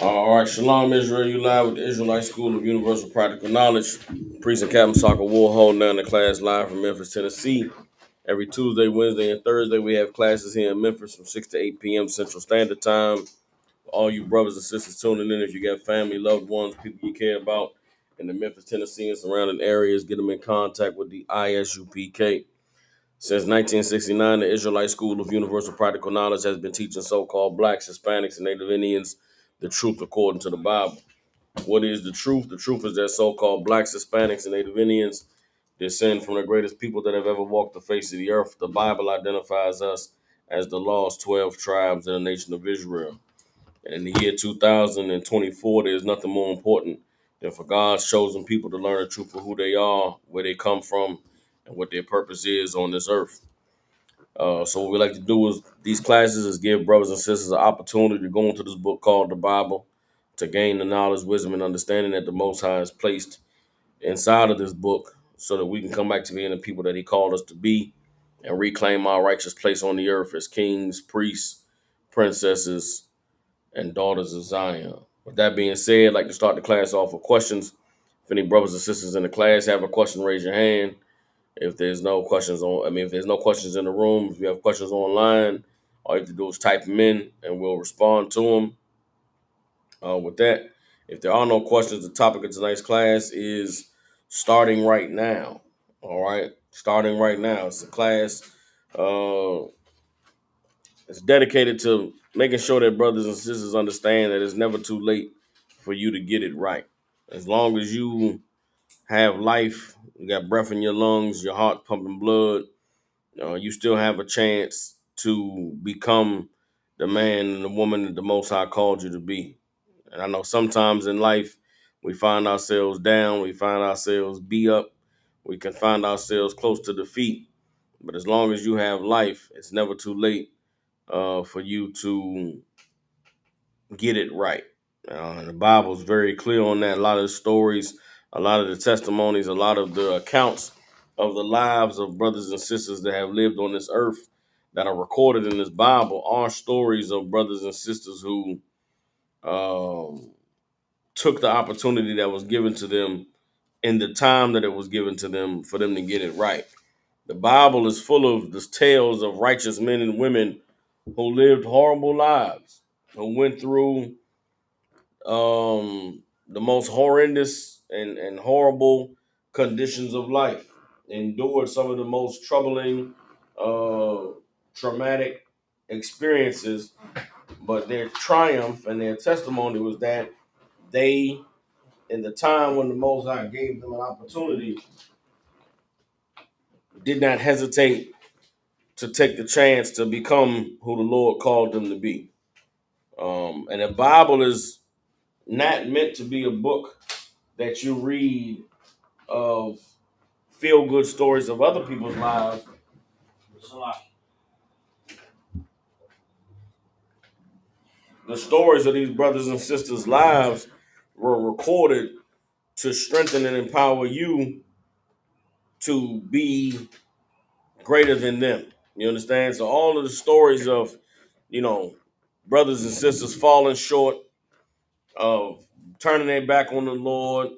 All right, Shalom Israel, you live with the Israelite School of Universal Practical Knowledge. Priest and Captain Soccer War holding down the class live from Memphis, Tennessee. Every Tuesday, Wednesday, and Thursday, we have classes here in Memphis from 6 to 8 p.m. Central Standard Time. For all you brothers and sisters tuning in, if you got family, loved ones, people you care about in the Memphis, Tennessee, and surrounding areas, get them in contact with the ISUPK. Since 1969, the Israelite School of Universal Practical Knowledge has been teaching so-called blacks, Hispanics, and Native Indians the truth according to the Bible. What is the truth? The truth is that so-called blacks, Hispanics, and Native Indians descend from the greatest people that have ever walked the face of the earth. The Bible identifies us as the lost 12 tribes in the nation of Israel. And in the year 2024, there is nothing more important than for God's chosen people to learn the truth of who they are, where they come from, and what their purpose is on this earth. So what we like to do is these classes is give brothers and sisters an opportunity to go into this book called the Bible to gain the knowledge, wisdom, and understanding that the Most High has placed inside of this book so that we can come back to being the people that he called us to be and reclaim our righteous place on the earth as kings, priests, princesses, and daughters of Zion. With that being said, I'd like to start the class off with questions. If any brothers and sisters in the class have a question, raise your hand. If there's no questions if there's no questions in the room, if you have questions online, all you have to do is type them in and we'll respond to them. With that, if there are no questions, the topic of tonight's class is starting right now. All right, starting right now. It's a class. Uh, it's dedicated to making sure that brothers and sisters understand that it's never too late for you to get it right. As long as you have life, you got breath in your lungs, your heart pumping blood, you still have a chance to become the man and the woman that the Most High called you to be. And I know sometimes in life we find ourselves down, we find ourselves beat up, we can find ourselves close to defeat. But as long as you have life, it's never too late for you to get it right. And the Bible is very clear on that. A lot of the stories, a lot of the testimonies, a lot of the accounts of the lives of brothers and sisters that have lived on this earth that are recorded in this Bible are stories of brothers and sisters who um, took the opportunity that was given to them in the time that it was given to them for them to get it right. The Bible is full of the tales of righteous men and women who lived horrible lives, who went through the most horrendous and horrible conditions of life, endured some of the most troubling, uh, traumatic experiences, but their triumph and their testimony was that they, in the time when the Most High gave them an opportunity, did not hesitate to take the chance to become who the Lord called them to be. And the Bible is not meant to be a book that you read of feel good stories of other people's lives. The stories of these brothers and sisters' lives were recorded to strengthen and empower you to be greater than them. You understand? So all of the stories of, you know, brothers and sisters falling short, of turning their back on the Lord,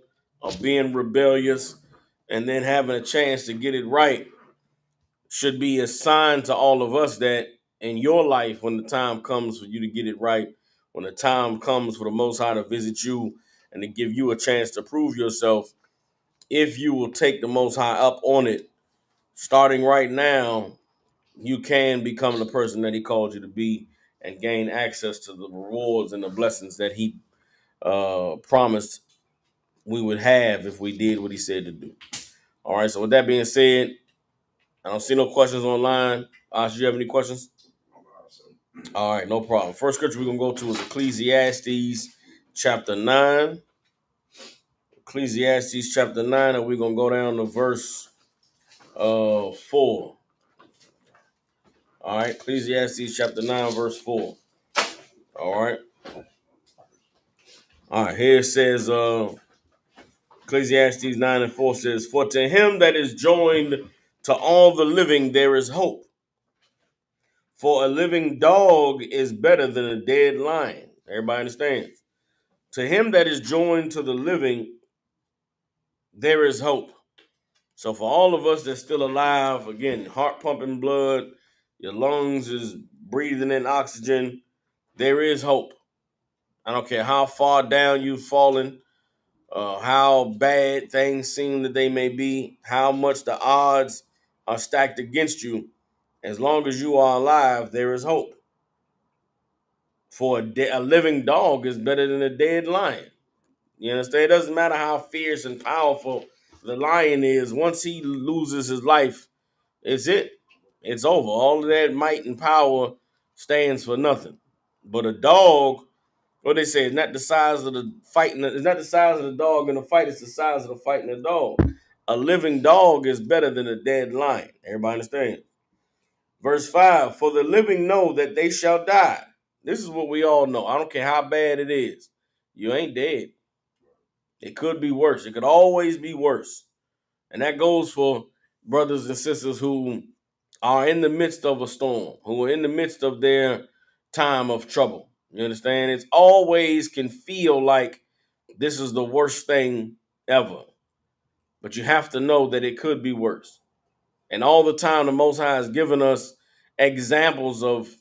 of being rebellious, and then having a chance to get it right should be a sign to all of us that in your life, when the time comes for you to get it right, when the time comes for the Most High to visit you and to give you a chance to prove yourself, if you will take the Most High up on it, starting right now, you can become the person that He called you to be and gain access to the rewards and the blessings that He promised we would have if we did what He said to do. All right. So with that being said, I don't see no questions online. Do you have any questions? All right, no problem. First scripture we're going to go to is Ecclesiastes chapter 9. Ecclesiastes chapter 9, and we're going to go down to verse 4. All right, Ecclesiastes chapter 9, verse 4. All right. All right, here it says, Ecclesiastes 9 and 4 says, "For to him that is joined to all the living there is hope. For a living dog is better than a dead lion." Everybody understands? To him that is joined to the living, there is hope. So for all of us that's still alive, again, heart pumping blood, your lungs is breathing in oxygen, there is hope. I don't care how far down you've fallen, how bad things seem that they may be, how much the odds are stacked against you. As long as you are alive, there is hope. For a living dog is better than a dead lion. You understand? It doesn't matter how fierce and powerful the lion is. Once he loses his life, it's it. It's over. All of that might and power stands for nothing. But a dog, what they say, is not the size of the fighting. It's not the size of the dog in the fight. It's the size of the fight in the dog. A living dog is better than a dead lion. Everybody understand? Verse 5, for the living know that they shall die. This is what we all know. I don't care how bad it is. You ain't dead. It could be worse. It could always be worse. And that goes for brothers and sisters who are in the midst of a storm, who are in the midst of their time of trouble. You understand? It's always can feel like this is the worst thing ever. But you have to know that it could be worse. And all the time, the Most High has given us examples of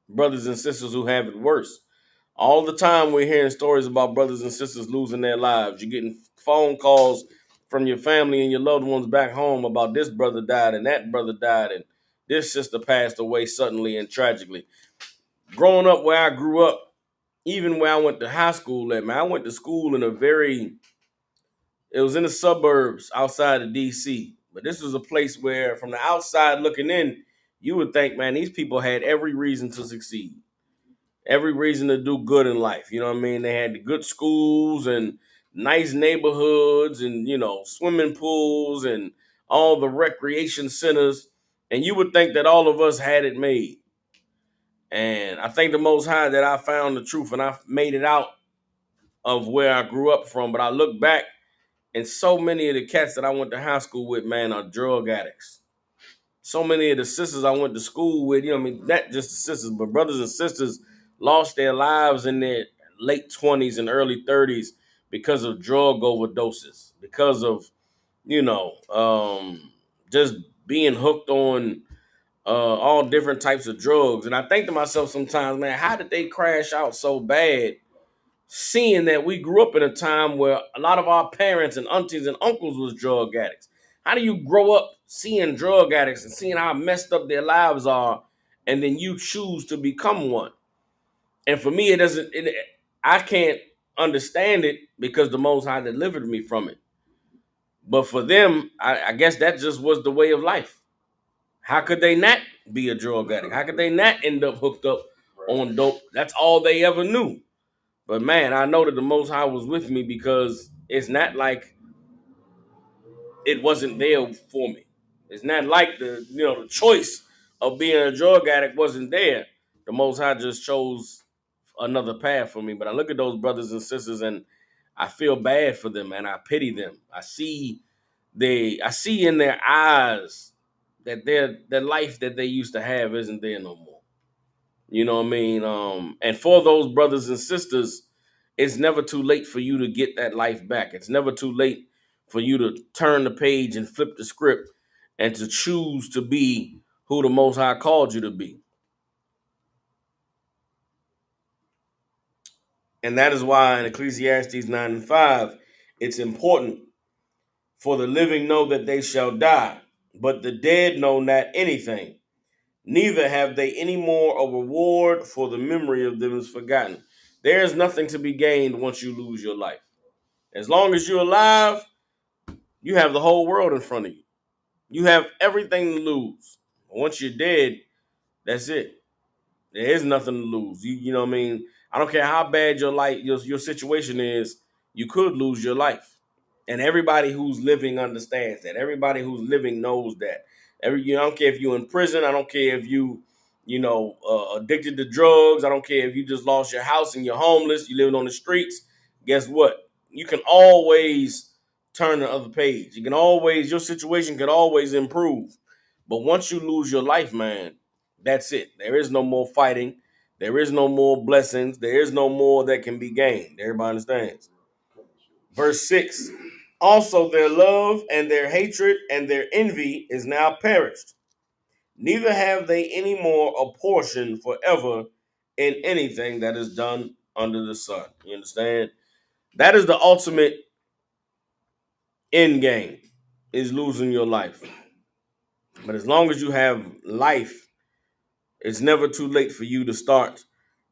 brothers and sisters who have it worse. All the time we're hearing stories about brothers and sisters losing their lives. You're getting phone calls from your family and your loved ones back home about this brother died and that brother died and this sister passed away suddenly and tragically. Growing up where I grew up, even where I went to high school at, man, I went to school in it was in the suburbs outside of DC. But this was a place where from the outside looking in, you would think, man, these people had every reason to succeed, every reason to do good in life. You know what I mean? They had the good schools and nice neighborhoods and, swimming pools and all the recreation centers. And you would think that all of us had it made. And I thank the Most High that I found the truth and I made it out of where I grew up from. But I look back and so many of the cats that I went to high school with, man, are drug addicts. So many of the sisters I went to school with, not just the sisters, but brothers and sisters lost their lives in their late 20s and early 30s because of drug overdoses, because of, just being hooked on all different types of drugs. And I think to myself sometimes, man, how did they crash out so bad? Seeing that we grew up in a time where a lot of our parents and aunties and uncles was drug addicts. How do you grow up seeing drug addicts and seeing how messed up their lives are, and then you choose to become one? And for me, I can't understand it because the Most High delivered me from it. But for them, I guess that just was the way of life. How could they not be a drug addict? How could they not end up hooked up on dope? That's all they ever knew. But man, I know that the Most High was with me because it's not like it wasn't there for me. It's not like the choice of being a drug addict wasn't there. The Most High just chose another path for me. But I look at those brothers and sisters and I feel bad for them, and I pity them. I see in their eyes that their life that they used to have isn't there no more. You know what I mean? And for those brothers and sisters, it's never too late for you to get that life back. It's never too late for you to turn the page and flip the script and to choose to be who the Most High called you to be. And that is why in Ecclesiastes 9 and 5, it's important for the living know that they shall die, but the dead know not anything. Neither have they any more a reward, for the memory of them is forgotten. There is nothing to be gained once you lose your life. As long as you're alive, you have the whole world in front of you. You have everything to lose. Once you're dead, that's it. There is nothing to lose. You know what I mean? I don't care how bad your life, your situation is, you could lose your life. And everybody who's living understands that. Everybody who's living knows that. I don't care if you're in prison. I don't care if addicted to drugs. I don't care if you just lost your house and you're homeless. You living on the streets. Guess what? You can always turn the other page. Your situation can always improve. But once you lose your life, man, that's it. There is no more fighting. There is no more blessings. There is no more that can be gained. Everybody understands. Verse 6. Also their love and their hatred and their envy is now perished. Neither have they any more a portion forever in anything that is done under the sun. You understand? That is the ultimate end game, is losing your life. But as long as you have life, it's never too late for you to start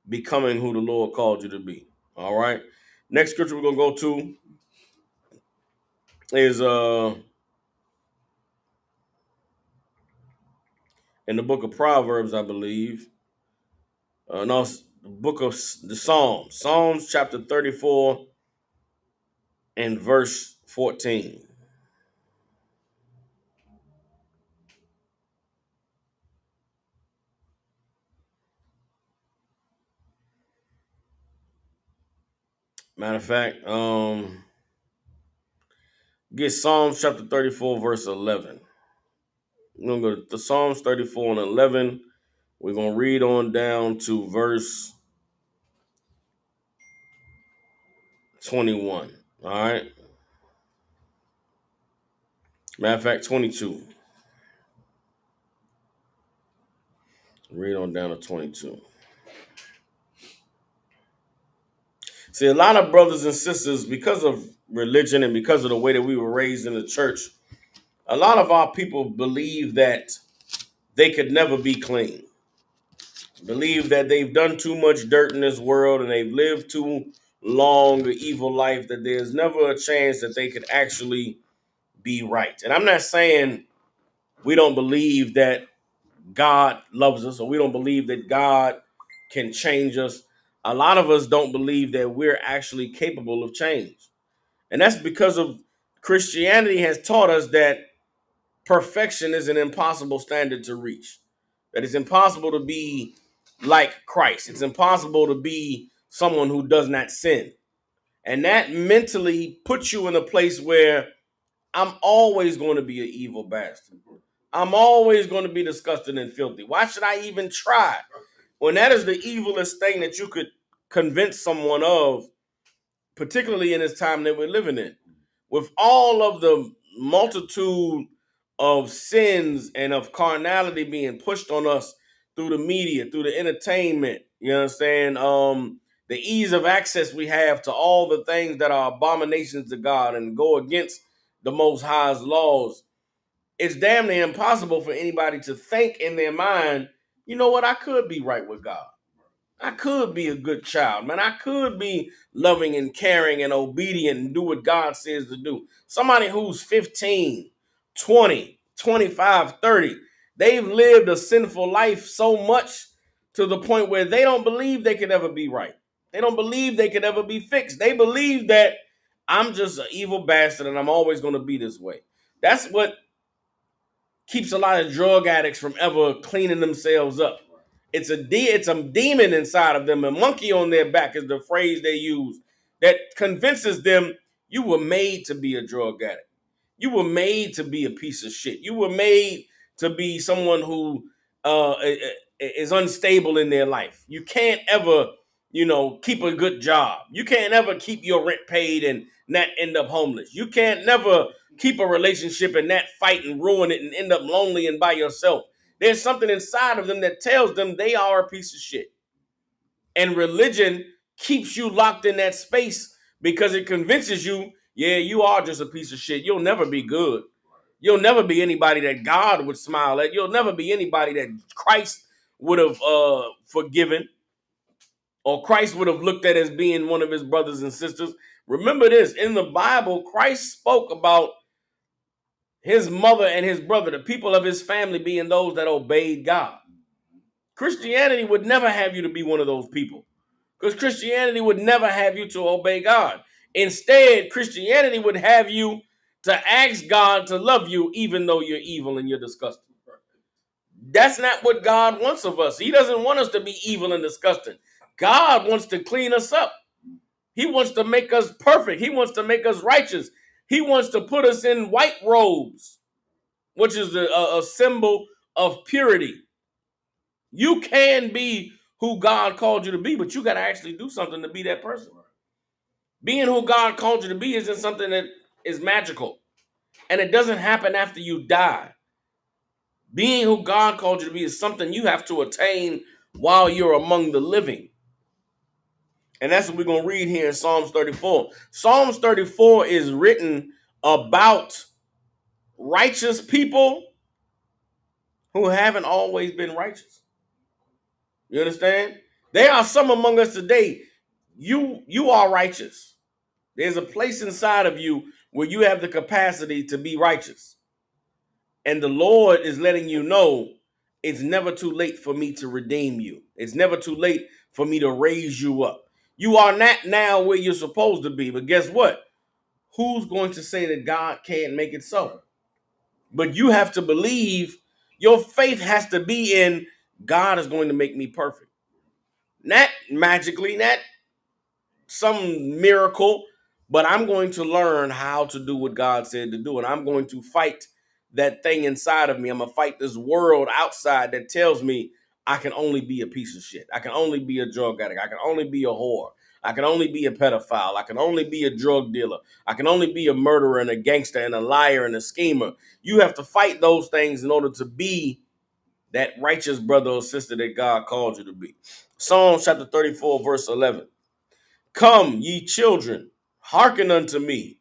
becoming who the Lord called you to be. All right. Next scripture we're gonna go to is in the book of Proverbs, I believe. No, it's the book of the Psalms. Psalms chapter 34 and verse 14. Matter of fact, get Psalms chapter 34, verse 11. We're gonna go to Psalms 34 and 11. We're gonna read on down to verse 21. All right. Matter of fact, 22. Read on down to 22. See, a lot of brothers and sisters, because of religion and because of the way that we were raised in the church, a lot of our people believe that they could never be clean. Believe that they've done too much dirt in this world and they've lived too long an evil life that there's never a chance that they could actually be right. And I'm not saying we don't believe that God loves us or we don't believe that God can change us. A lot of us don't believe that we're actually capable of change. And that's because of Christianity has taught us that perfection is an impossible standard to reach. That it's impossible to be like Christ. It's impossible to be someone who does not sin. And that mentally puts you in a place where I'm always going to be an evil bastard. I'm always going to be disgusting and filthy. Why should I even try? When that is the evilest thing that you could convince someone of, particularly in this time that we're living in, with all of the multitude of sins and of carnality being pushed on us through the media, through the entertainment, you understand? The ease of access we have to all the things that are abominations to God and go against the Most High's laws. It's damn near impossible for anybody to think in their mind, you know what, I could be right with God. I could be a good child, man. I could be loving and caring and obedient and do what God says to do. Somebody who's 15, 20, 25, 30, they've lived a sinful life so much to the point where they don't believe they could ever be right. They don't believe they could ever be fixed. They believe that I'm just an evil bastard and I'm always going to be this way. That's what keeps a lot of drug addicts from ever cleaning themselves up. It's a demon inside of them. A monkey on their back is the phrase they use that convinces them you were made to be a drug addict. You were made to be a piece of shit. You were made to be someone who is unstable in their life. You can't ever, keep a good job. You can't ever keep your rent paid and not end up homeless. You can't never keep a relationship and not fight and ruin it and end up lonely and by yourself. There's something inside of them that tells them they are a piece of shit. And religion keeps you locked in that space because it convinces you, yeah, you are just a piece of shit. You'll never be good. You'll never be anybody that God would smile at. You'll never be anybody that Christ would have forgiven or Christ would have looked at as being one of his brothers and sisters. Remember this, in the Bible, Christ spoke about his mother and his brother, the people of his family being those that obeyed God. Christianity would never have you to be one of those people because Christianity would never have you to obey God. Instead, Christianity would have you to ask God to love you even though you're evil and you're disgusting. That's not what God wants of us. He doesn't want us to be evil and disgusting. God wants to clean us up. He wants to make us perfect. He wants to make us righteous. He wants to put us in white robes, which is a symbol of purity. You can be who God called you to be, but you got to actually do something to be that person. Being who God called you to be isn't something that is magical, and it doesn't happen after you die. Being who God called you to be is something you have to attain while you're among the living. And that's what we're going to read here in Psalms 34. Psalms 34 is written about righteous people who haven't always been righteous. You understand? There are some among us today. You are righteous. There's a place inside of you where you have the capacity to be righteous. And the Lord is letting you know it's never too late for me to redeem you. It's never too late for me to raise you up. You are not now where you're supposed to be, but guess what? Who's going to say that God can't make it so? But you have to believe, your faith has to be in God is going to make me perfect. Not magically, not some miracle, but I'm going to learn how to do what God said to do. And I'm going to fight that thing inside of me. I'm going to fight this world outside that tells me I can only be a piece of shit. I can only be a drug addict. I can only be a whore. I can only be a pedophile. I can only be a drug dealer. I can only be a murderer and a gangster and a liar and a schemer. You have to fight those things in order to be that righteous brother or sister that God called you to be. Psalms chapter 34, verse 11. Come, ye children, hearken unto me.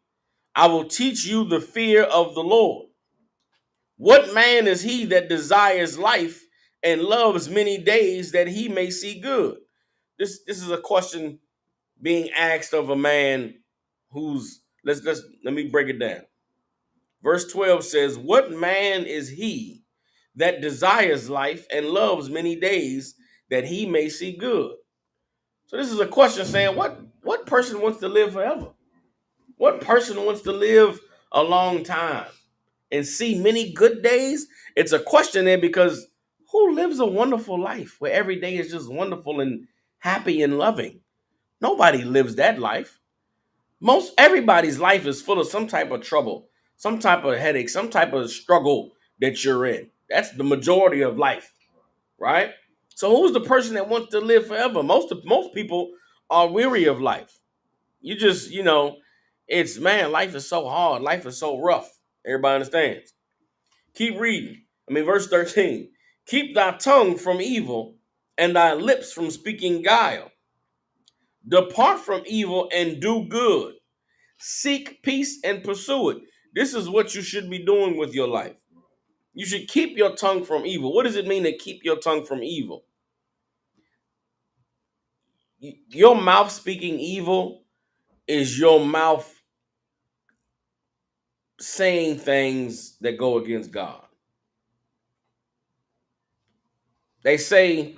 I will teach you the fear of the Lord. What man is he that desires life and loves many days that he may see good? This is a question being asked of a man who's let me break it down. Verse 12 says, what man is he that desires life and loves many days that he may see good? So this is a question saying, what person wants to live forever? What person wants to live a long time and see many good days? It's a question there because who lives a wonderful life where every day is just wonderful and happy and loving? Nobody lives that life. Most everybody's life is full of some type of trouble, some type of headache, some type of struggle that you're in. That's the majority of life, right? So who's the person that wants to live forever? Most people are weary of life. You just, it's man, life is so hard, life is so rough. Everybody understands. Keep reading. Verse 13. Keep thy tongue from evil and thy lips from speaking guile. Depart from evil and do good. Seek peace and pursue it. This is what you should be doing with your life. You should keep your tongue from evil. What does it mean to keep your tongue from evil? Your mouth speaking evil is your mouth saying things that go against God. They say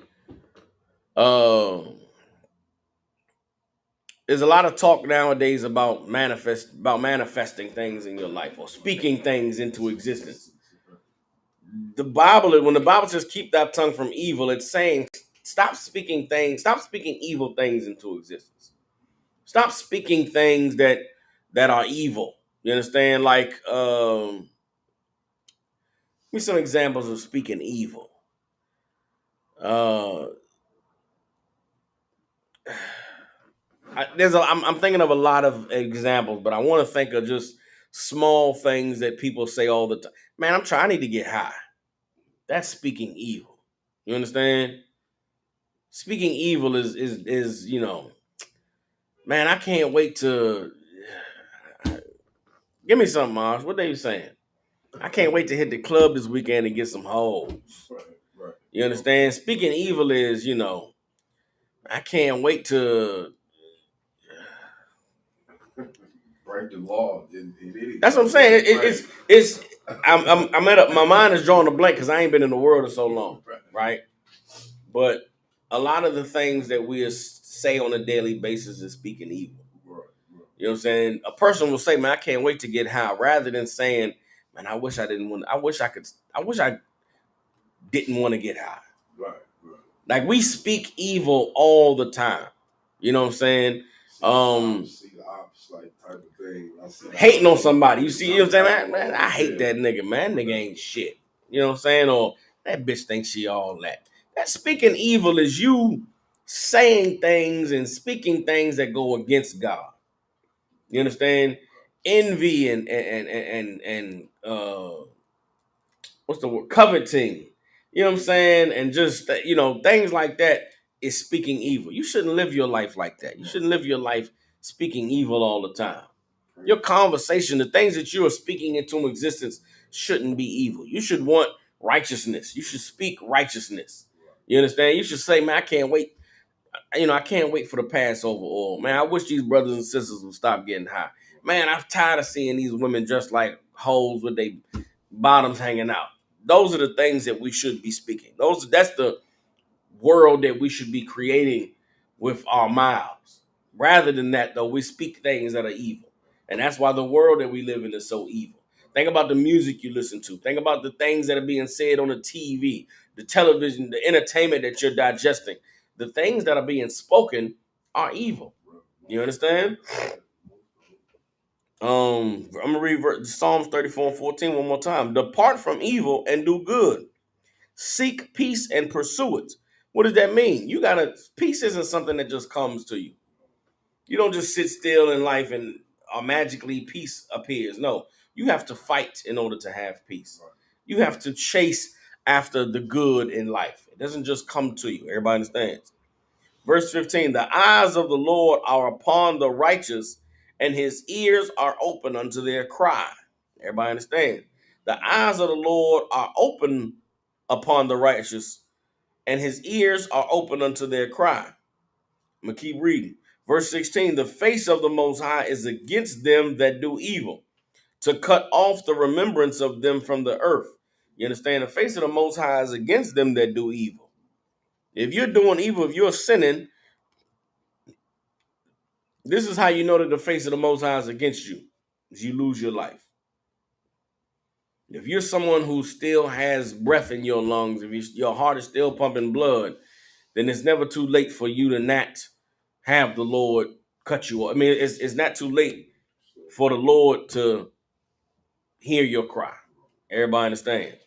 there's a lot of talk nowadays about manifesting things in your life or speaking things into existence. When the Bible says keep that tongue from evil, it's saying stop speaking evil things into existence. Stop speaking things that are evil. You understand? Like give me some examples of speaking evil. I'm thinking of a lot of examples, but I want to think of just small things that people say all the time. Man, I need to get high. That's speaking evil. You understand? Speaking evil is man, I can't wait to give me something, Mars. What they saying? I can't wait to hit the club this weekend and get some hoes. Right. You understand? Speaking evil is, I can't wait to break the law. That's what I'm saying. It's I'm at my mind is drawing a blank because I ain't been in the world in so long, right? But a lot of the things that we say on a daily basis is speaking evil. You know what I'm saying? A person will say, "Man, I can't wait to get high," rather than saying, "Man, I wish I didn't want. I wish I didn't want to get high." Right. Like we speak evil all the time. You know what I'm saying? See the opposite type of thing. Hating on somebody. You see, you know what I'm saying? Man, I hate that nigga, man. That nigga ain't shit. You know what I'm saying? Or that bitch thinks she all that. That speaking evil is you saying things and speaking things that go against God. You understand? Envy and what's the word? Coveting. You know what I'm saying? And just things like that is speaking evil. You shouldn't live your life like that. You shouldn't live your life speaking evil all the time. Your conversation, the things that you are speaking into existence, shouldn't be evil. You should want righteousness. You should speak righteousness. You understand? You should say, man, I can't wait. I can't wait for the Passover oil. Man, I wish these brothers and sisters would stop getting high. Man, I'm tired of seeing these women just like hoes with their bottoms hanging out. Those are the things that we should be speaking. That's the world that we should be creating with our mouths. Rather than that, though, we speak things that are evil. And that's why the world that we live in is so evil. Think about the music you listen to. Think about the things that are being said on the TV, the television, the entertainment that you're digesting. The things that are being spoken are evil. You understand? I'm gonna read Psalms 34:14 one more time. Depart from evil and do good. Seek peace and pursue it. What does that mean? Peace isn't something that just comes to you. You don't just sit still in life and magically peace appears. No, you have to fight in order to have peace. You have to chase after the good in life. It doesn't just come to you. Everybody understands. Verse 15, the eyes of the Lord are upon the righteous, and his ears are open unto their cry. Everybody understand? The eyes of the Lord are open upon the righteous, and his ears are open unto their cry. I'm going to keep reading. Verse 16, the face of the Most High is against them that do evil, to cut off the remembrance of them from the earth. You understand? The face of the Most High is against them that do evil. If you're doing evil, if you're sinning, this is how you know that the face of the Most High is against you, is you lose your life. If you're someone who still has breath in your lungs, if your heart is still pumping blood, then it's never too late for you to not have the Lord cut you off. I mean, it's not too late for the Lord to hear your cry. Everybody understand?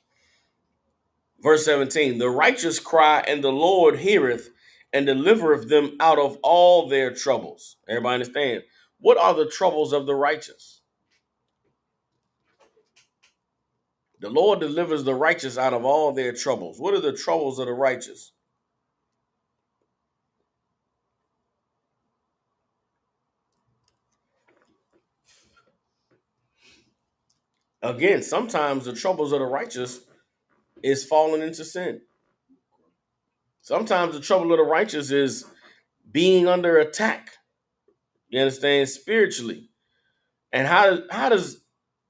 Verse 17, the righteous cry, and the Lord heareth and delivereth them out of all their troubles. Everybody understand? What are the troubles of the righteous? The Lord delivers the righteous out of all their troubles. What are the troubles of the righteous? Again, sometimes the troubles of the righteous is falling into sin. Sometimes the trouble of the righteous is being under attack. You understand? Spiritually. And how does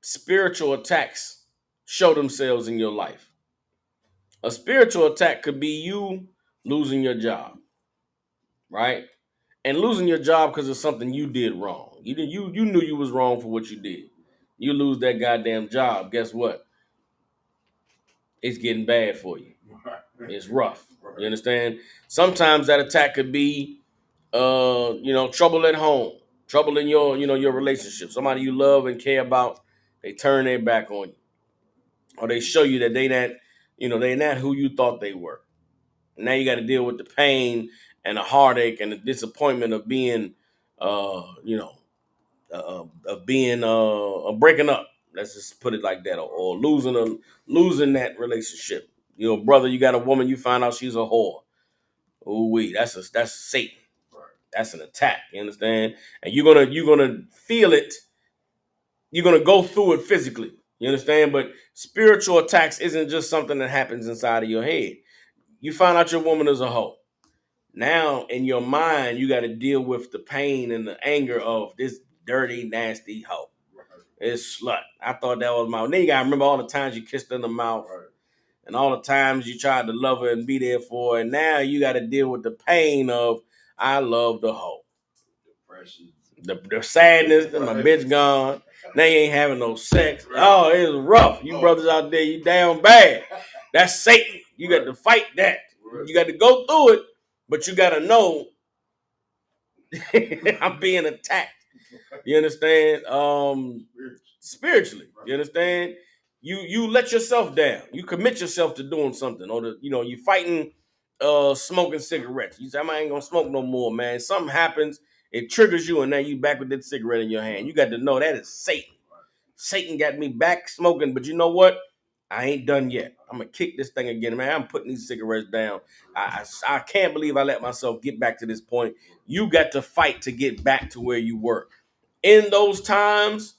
spiritual attacks show themselves in your life? A spiritual attack could be you losing your job, right? And losing your job because of something you did wrong. You knew you was wrong for what you did. You lose that goddamn job. Guess what? It's getting bad for you. It's rough. You understand? Sometimes that attack could be trouble at home, trouble in your relationship. Somebody you love and care about, they turn their back on you. Or they show you that they're not who you thought they were. Now you got to deal with the pain and the heartache and the disappointment of being, breaking up. Let's just put it like that, or losing that relationship. Brother, you got a woman, you find out she's a whore. Ooh wee, that's Satan. That's an attack. You understand? And you're gonna feel it. You're gonna go through it physically. You understand? But spiritual attacks isn't just something that happens inside of your head. You find out your woman is a hoe. Now in your mind, you got to deal with the pain and the anger of this dirty, nasty hoe. It's slut. I thought that was my. Then you got to remember all the times you kissed her in the mouth, and all the times you tried to love her and be there for her. And now you got to deal with the pain of I love the hoe. The sadness that my bitch gone. Now you ain't having no sex. Oh, it's rough. You brothers out there, you down bad. That's Satan. You got to fight that. You got to go through it, but you got to know I'm being attacked. You understand? Spiritually. You understand? You let yourself down. You commit yourself to doing something, or you fighting smoking cigarettes. You say, I ain't gonna smoke no more, man. Something happens, it triggers you, and now you back with that cigarette in your hand. You got to know that is Satan. Satan got me back smoking, but you know what? I ain't done yet. I'm gonna kick this thing again, man. I'm putting these cigarettes down. I can't believe I let myself get back to this point. You got to fight to get back to where you were. In those times,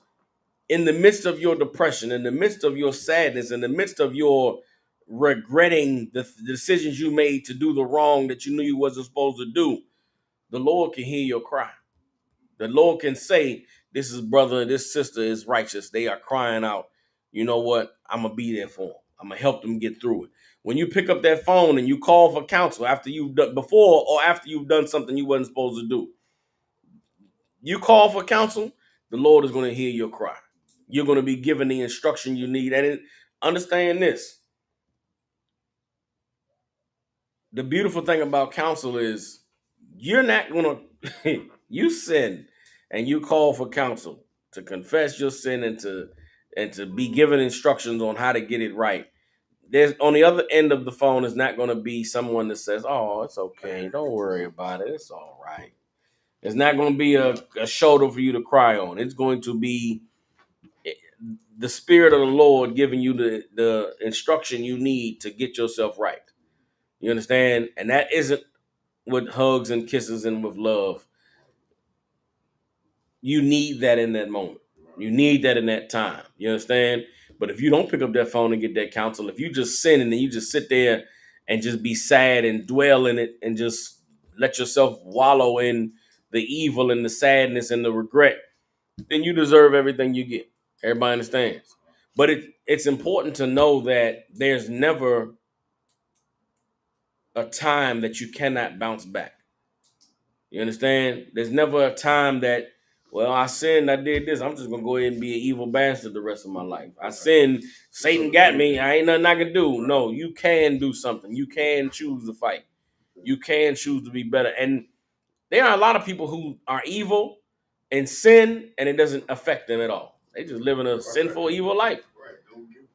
in the midst of your depression, in the midst of your sadness, in the midst of your regretting the decisions you made to do the wrong that you knew you wasn't supposed to do, the Lord can hear your cry. The Lord can say, this is brother, this sister is righteous. They are crying out. You know what? I'm going to be there for them. I'm going to help them get through it. When you pick up that phone and you call for counsel after you've done before or after you've done something you wasn't supposed to do, you call for counsel, the Lord is going to hear your cry. You're going to be given the instruction you need. And understand this. The beautiful thing about counsel is you're not going to, you sin and you call for counsel to confess your sin and to be given instructions on how to get it right. There's on the other end of the phone is not going to be someone that says, oh, it's okay. Don't worry about it. It's all right. It's not going to be a shoulder for you to cry on. It's going to be the Spirit of the Lord giving you the instruction you need to get yourself right. You understand? And that isn't with hugs and kisses and with love. You need that in that moment. You need that in that time. You understand? But if you don't pick up that phone and get that counsel, if you just sin and then you just sit there and just be sad and dwell in it and just let yourself wallow in the evil and the sadness and the regret, then you deserve everything you get. Everybody understands. But it's important to know that there's never a time that you cannot bounce back. You understand? There's never a time that, well, I sinned, I did this. I'm just gonna go ahead and be an evil bastard the rest of my life. I sinned, Satan got me. I ain't nothing I can do. No, you can do something. You can choose to fight. You can choose to be better. And there are a lot of people who are evil and sin, and it doesn't affect them at all. They just living a sinful, evil life.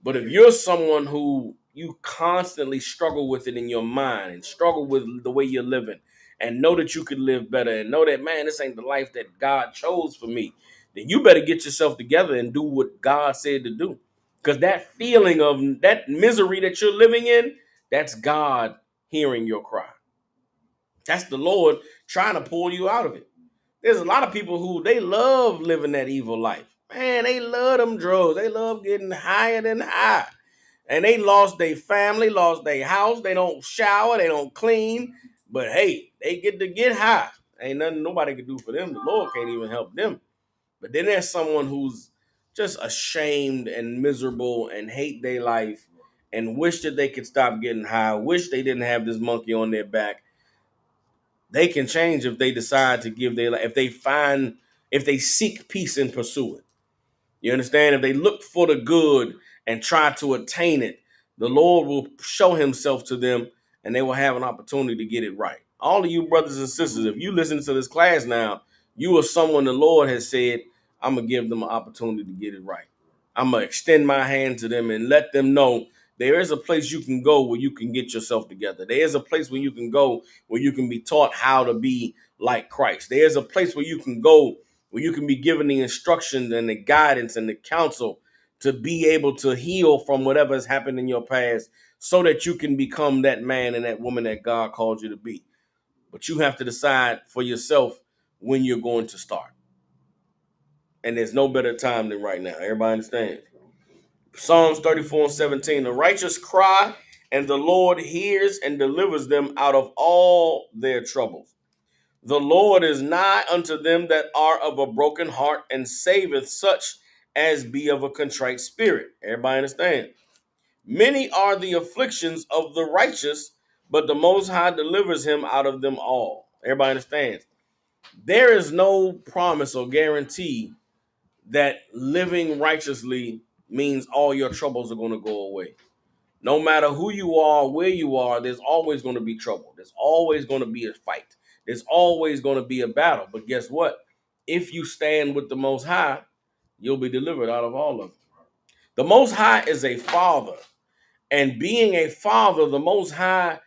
But if you're someone who you constantly struggle with it in your mind and struggle with the way you're living and know that you could live better and know that, man, this ain't the life that God chose for me, then you better get yourself together and do what God said to do. Because that feeling of that misery that you're living in, that's God hearing your cry. That's the Lord trying to pull you out of it. There's a lot of people who they love living that evil life. Man, they love them drugs. They love getting higher than high. And they lost their family, lost their house. They don't shower, they don't clean. But hey, they get to get high. Ain't nothing nobody can do for them. The Lord can't even help them. But then there's someone who's just ashamed and miserable and hate their life and wish that they could stop getting high, wish they didn't have this monkey on their back. They can change if they decide to give their life, if they seek peace and pursue it. You understand? If they look for the good and try to attain it, the Lord will show himself to them and they will have an opportunity to get it right. All of you brothers and sisters, if you listen to this class now, you are someone the Lord has said, I'm going to give them an opportunity to get it right. I'm going to extend my hand to them and let them know there is a place you can go where you can get yourself together. There is a place where you can go where you can be taught how to be like Christ. There's a place where you can go where you can be given the instructions and the guidance and the counsel to be able to heal from whatever has happened in your past so that you can become that man and that woman that God called you to be. But you have to decide for yourself when you're going to start. And there's no better time than right now. Everybody understands? Psalms 34:17, the righteous cry, and the Lord hears and delivers them out of all their troubles. The Lord is nigh unto them that are of a broken heart, and saveth such as be of a contrite spirit. Everybody understand? Many are the afflictions of the righteous, but the Most High delivers him out of them all. Everybody understands? There is no promise or guarantee that living righteously means all your troubles are going to go away. No matter who you are, where you are, there's always going to be trouble. There's always going to be a fight. There's always going to be a battle. But guess what? If you stand with the Most High, you'll be delivered out of all of them. The Most High is a father. And being a father, the Most High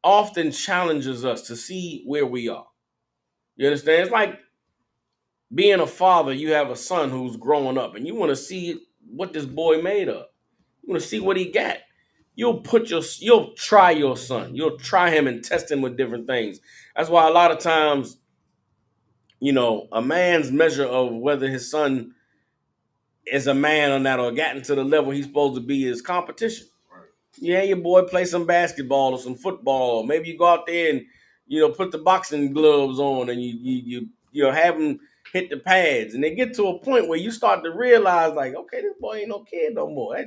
often challenges us to see where we are. You understand? It's like being a father, you have a son who's growing up and you want to see what this boy made of. You want to see what he got. You'll try your son. You'll try him and test him with different things. That's why a lot of times, a man's measure of whether his son is a man or not or gotten to the level he's supposed to be is competition. Yeah, your boy play some basketball or some football. Maybe you go out there and put the boxing gloves on and you have him hit the pads, and they get to a point where you start to realize like, okay, this boy ain't no kid no more.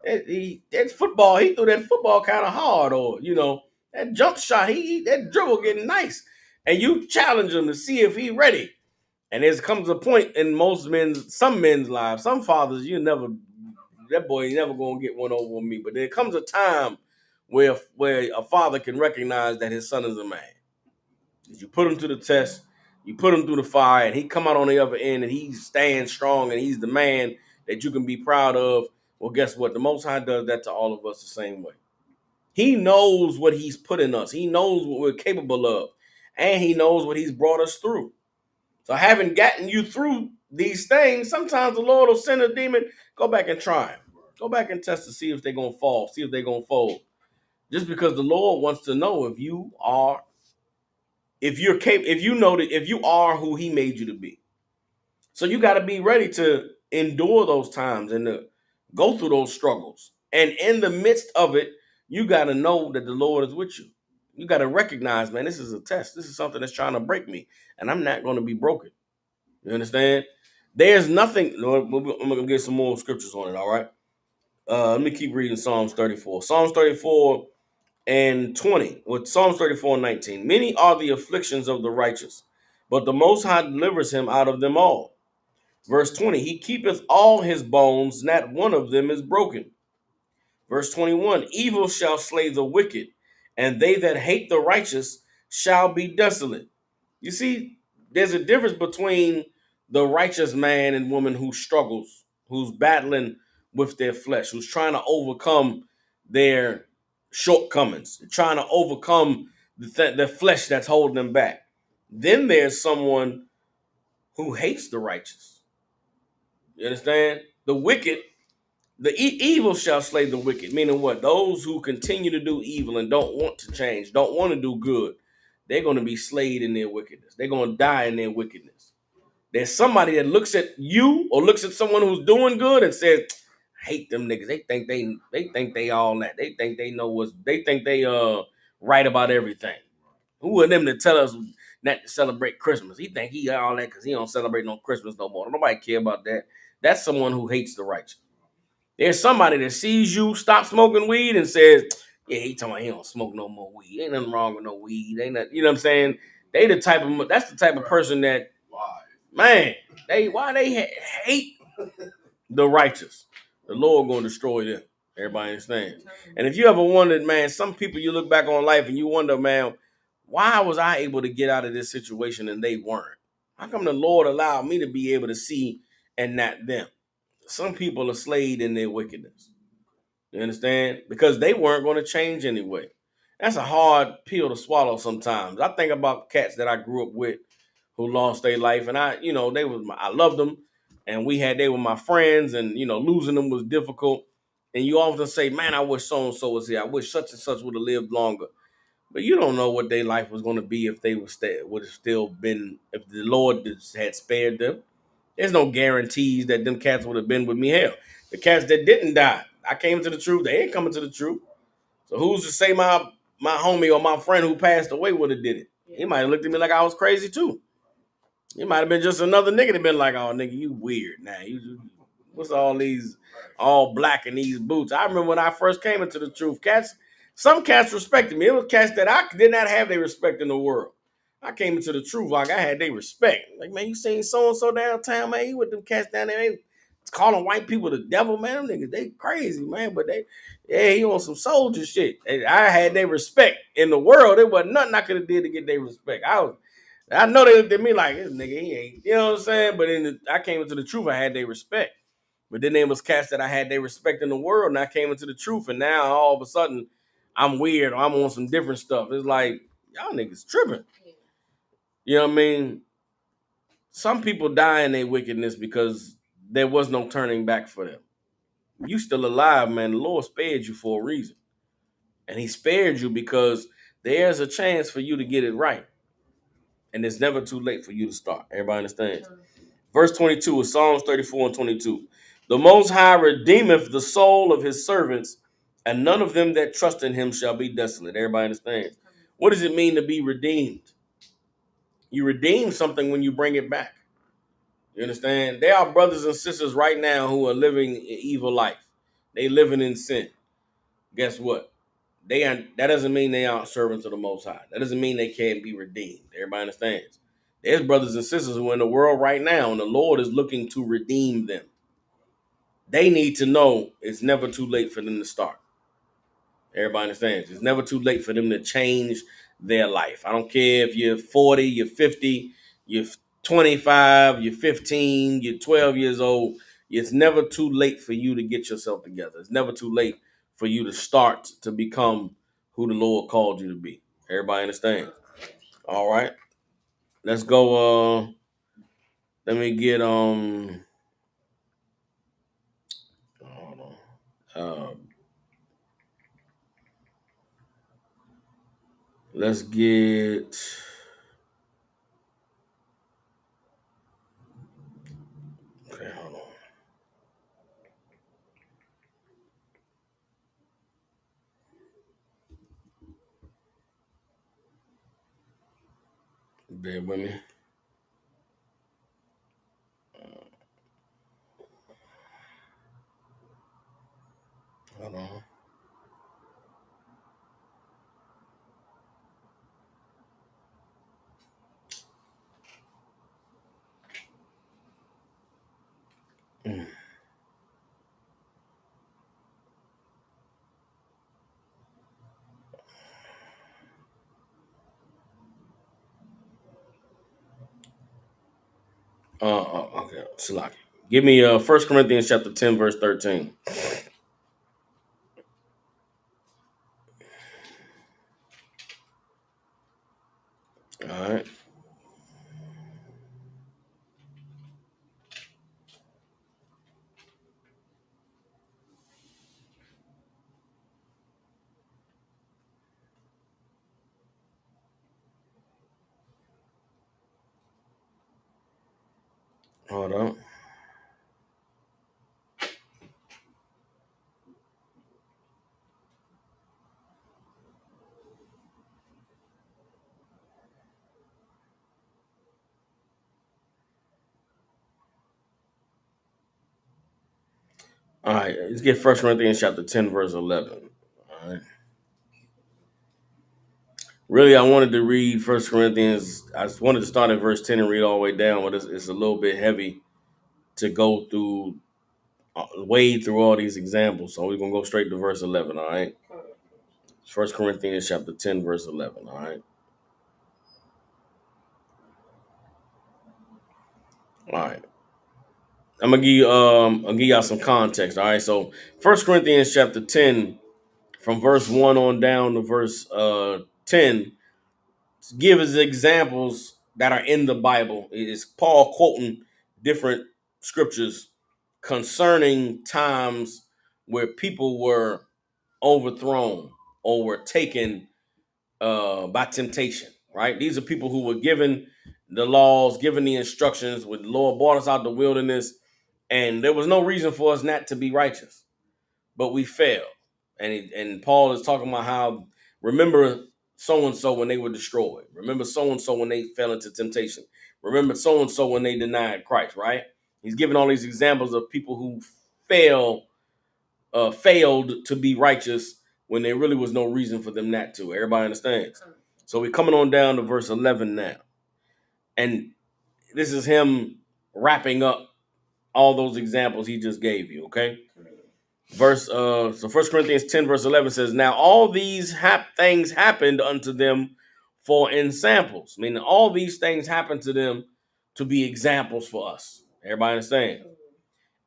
That's football. He threw that football kind of hard, or that jump shot. He that dribble getting nice, and you challenge him to see if he ready. And there comes a point in some men's lives, some fathers, that boy ain't never gonna get one over on me. But there comes a time where a father can recognize that his son is a man. You put him to the test, you put him through the fire, and he come out on the other end and he stands strong and he's the man that you can be proud of. Well, guess what? The Most High does that to all of us the same way. He knows what he's put in us. He knows what we're capable of. And he knows what he's brought us through. So having gotten you through these things, sometimes the Lord will send a demon. Go back and try them. Go back and test to see if they're going to fall, see if they're going to fold. Just because the Lord wants to know if you are, if you're capable, if you are who he made you to be. So you got to be ready to endure those times and to go through those struggles. And in the midst of it, you got to know that the Lord is with you. You got to recognize, man, this is a test. This is something that's trying to break me, and I'm not going to be broken. You understand? There's nothing. I'm going to get some more scriptures on it, all right? Let me keep reading Psalms 34. Psalms 34 and 20. With Psalms 34 and 19. Many are the afflictions of the righteous, but the Most High delivers him out of them all. Verse 20. He keepeth all his bones, not one of them is broken. Verse 21. Evil shall slay the wicked, and they that hate the righteous shall be desolate. You see, there's a difference between the righteous man and woman who struggles, who's battling with their flesh, who's trying to overcome their shortcomings, trying to overcome the flesh that's holding them back. Then there's someone who hates the righteous. You understand? The wicked, evil shall slay the wicked, meaning what? Those who continue to do evil and don't want to change, don't want to do good, they're going to be slayed in their wickedness. They're going to die in their wickedness. There's somebody that looks at you or looks at someone who's doing good and says, I hate them niggas. They think they all that. They think they know they think they right about everything. Who are them to tell us not to celebrate Christmas? He think he all that because he don't celebrate no Christmas no more. Nobody care about that. That's someone who hates the righteous. There's somebody that sees you stop smoking weed and says, yeah, he talking about he don't smoke no more weed. Ain't nothing wrong with no weed. Ain't that, you know what I'm saying? That's the type of person that, man, why they hate the righteous. The Lord going to destroy them. Everybody understands. And if you ever wondered, man, some people you look back on life and you wonder, man, why was I able to get out of this situation and they weren't? How come the Lord allowed me to be able to see and not them? Some people are slayed in their wickedness. You understand? Because they weren't going to change anyway. That's a hard pill to swallow sometimes. I think about cats that I grew up with who lost their life, and I loved them, and they were my friends, and losing them was difficult. And you often say, man, I wish so and so was here. I wish such and such would have lived longer. But you don't know what their life was going to be if they would have still been, if the Lord had spared them. There's no guarantees that them cats would have been with me. Hell, the cats that didn't die, I came to the truth. They ain't coming to the truth. So who's to say my homie or my friend who passed away would have did it? He might have looked at me like I was crazy too. He might have been just another nigga that been like, oh nigga, you weird now. What's all these all black in these boots? I remember when I first came into the truth, some cats respected me. It was cats that I did not have their respect in the world. I came into the truth like I had their respect. Like, man, you seen so-and-so downtown, man, you with them cats down there, they calling white people the devil, man. Them niggas, they crazy, man. But he on some soldier shit. And I had their respect in the world. There wasn't nothing I could have did to get their respect. I know they looked at me like, this nigga, he ain't, you know what I'm saying? But I came into the truth, I had their respect. But then there was cats that I had their respect in the world, and I came into the truth, and now all of a sudden, I'm weird or I'm on some different stuff. It's like, y'all niggas tripping. You know what I mean? Some people die in their wickedness because there was no turning back for them. You still alive, man. The Lord spared you for a reason. And he spared you because there's a chance for you to get it right. And it's never too late for you to start. Everybody understands? Verse 22 is Psalms 34 and 22. The Most High redeemeth the soul of his servants, and none of them that trust in him shall be desolate. Everybody understands? What does it mean to be redeemed? You redeem something when you bring it back. You understand? There are brothers and sisters right now who are living an evil life. They living in sin. Guess what? That doesn't mean they aren't servants of the Most High. That doesn't mean they can't be redeemed. Everybody understands. There's brothers and sisters who are in the world right now, and the Lord is looking to redeem them. They need to know it's never too late for them to start. Everybody understands. It's never too late for them to change their life. I don't care if you're 40, you're 50, you're 25, you're 15, you're 12 years old. It's never too late for you to get yourself together. It's never too late for you to start to become who the Lord called you to be. Everybody understand? All right. Let's go. Let me get hold on. Let's get okay, hold on. Bear with me. Hold on. Mm. Okay, Salaki. Give me 1 Corinthians chapter 10, verse 13. All right. Hold on. All right, let's get 1 Corinthians chapter 10, verse 11. All right. Really, I wanted to read 1 Corinthians. I just wanted to start at verse 10 and read all the way down, but it's a little bit heavy to go through, wade through all these examples. So we're going to go straight to verse 11, all right? 1 Corinthians chapter 10, verse 11, all right? All right. I'll give y'all some context, all right? So 1 Corinthians chapter 10, from verse 1 on down to verse 10, give us examples that are in the Bible. It is Paul quoting different scriptures concerning times where people were overthrown or were taken by temptation, right? These are people who were given the laws, given the instructions, with the Lord brought us out the wilderness, and there was no reason for us not to be righteous, but we failed. And Paul is talking about how, remember so and so when they were destroyed. Remember so and so when they fell into temptation. Remember so and so when they denied Christ. Right? He's giving all these examples of people who failed to be righteous when there really was no reason for them not to. Everybody understands. So we're coming on down to verse 11 now, and this is him wrapping up all those examples he just gave you. Okay. So 1 Corinthians 10, verse 11 says, now all these things happened unto them for ensamples. Meaning all these things happened to them to be examples for us. Everybody understand?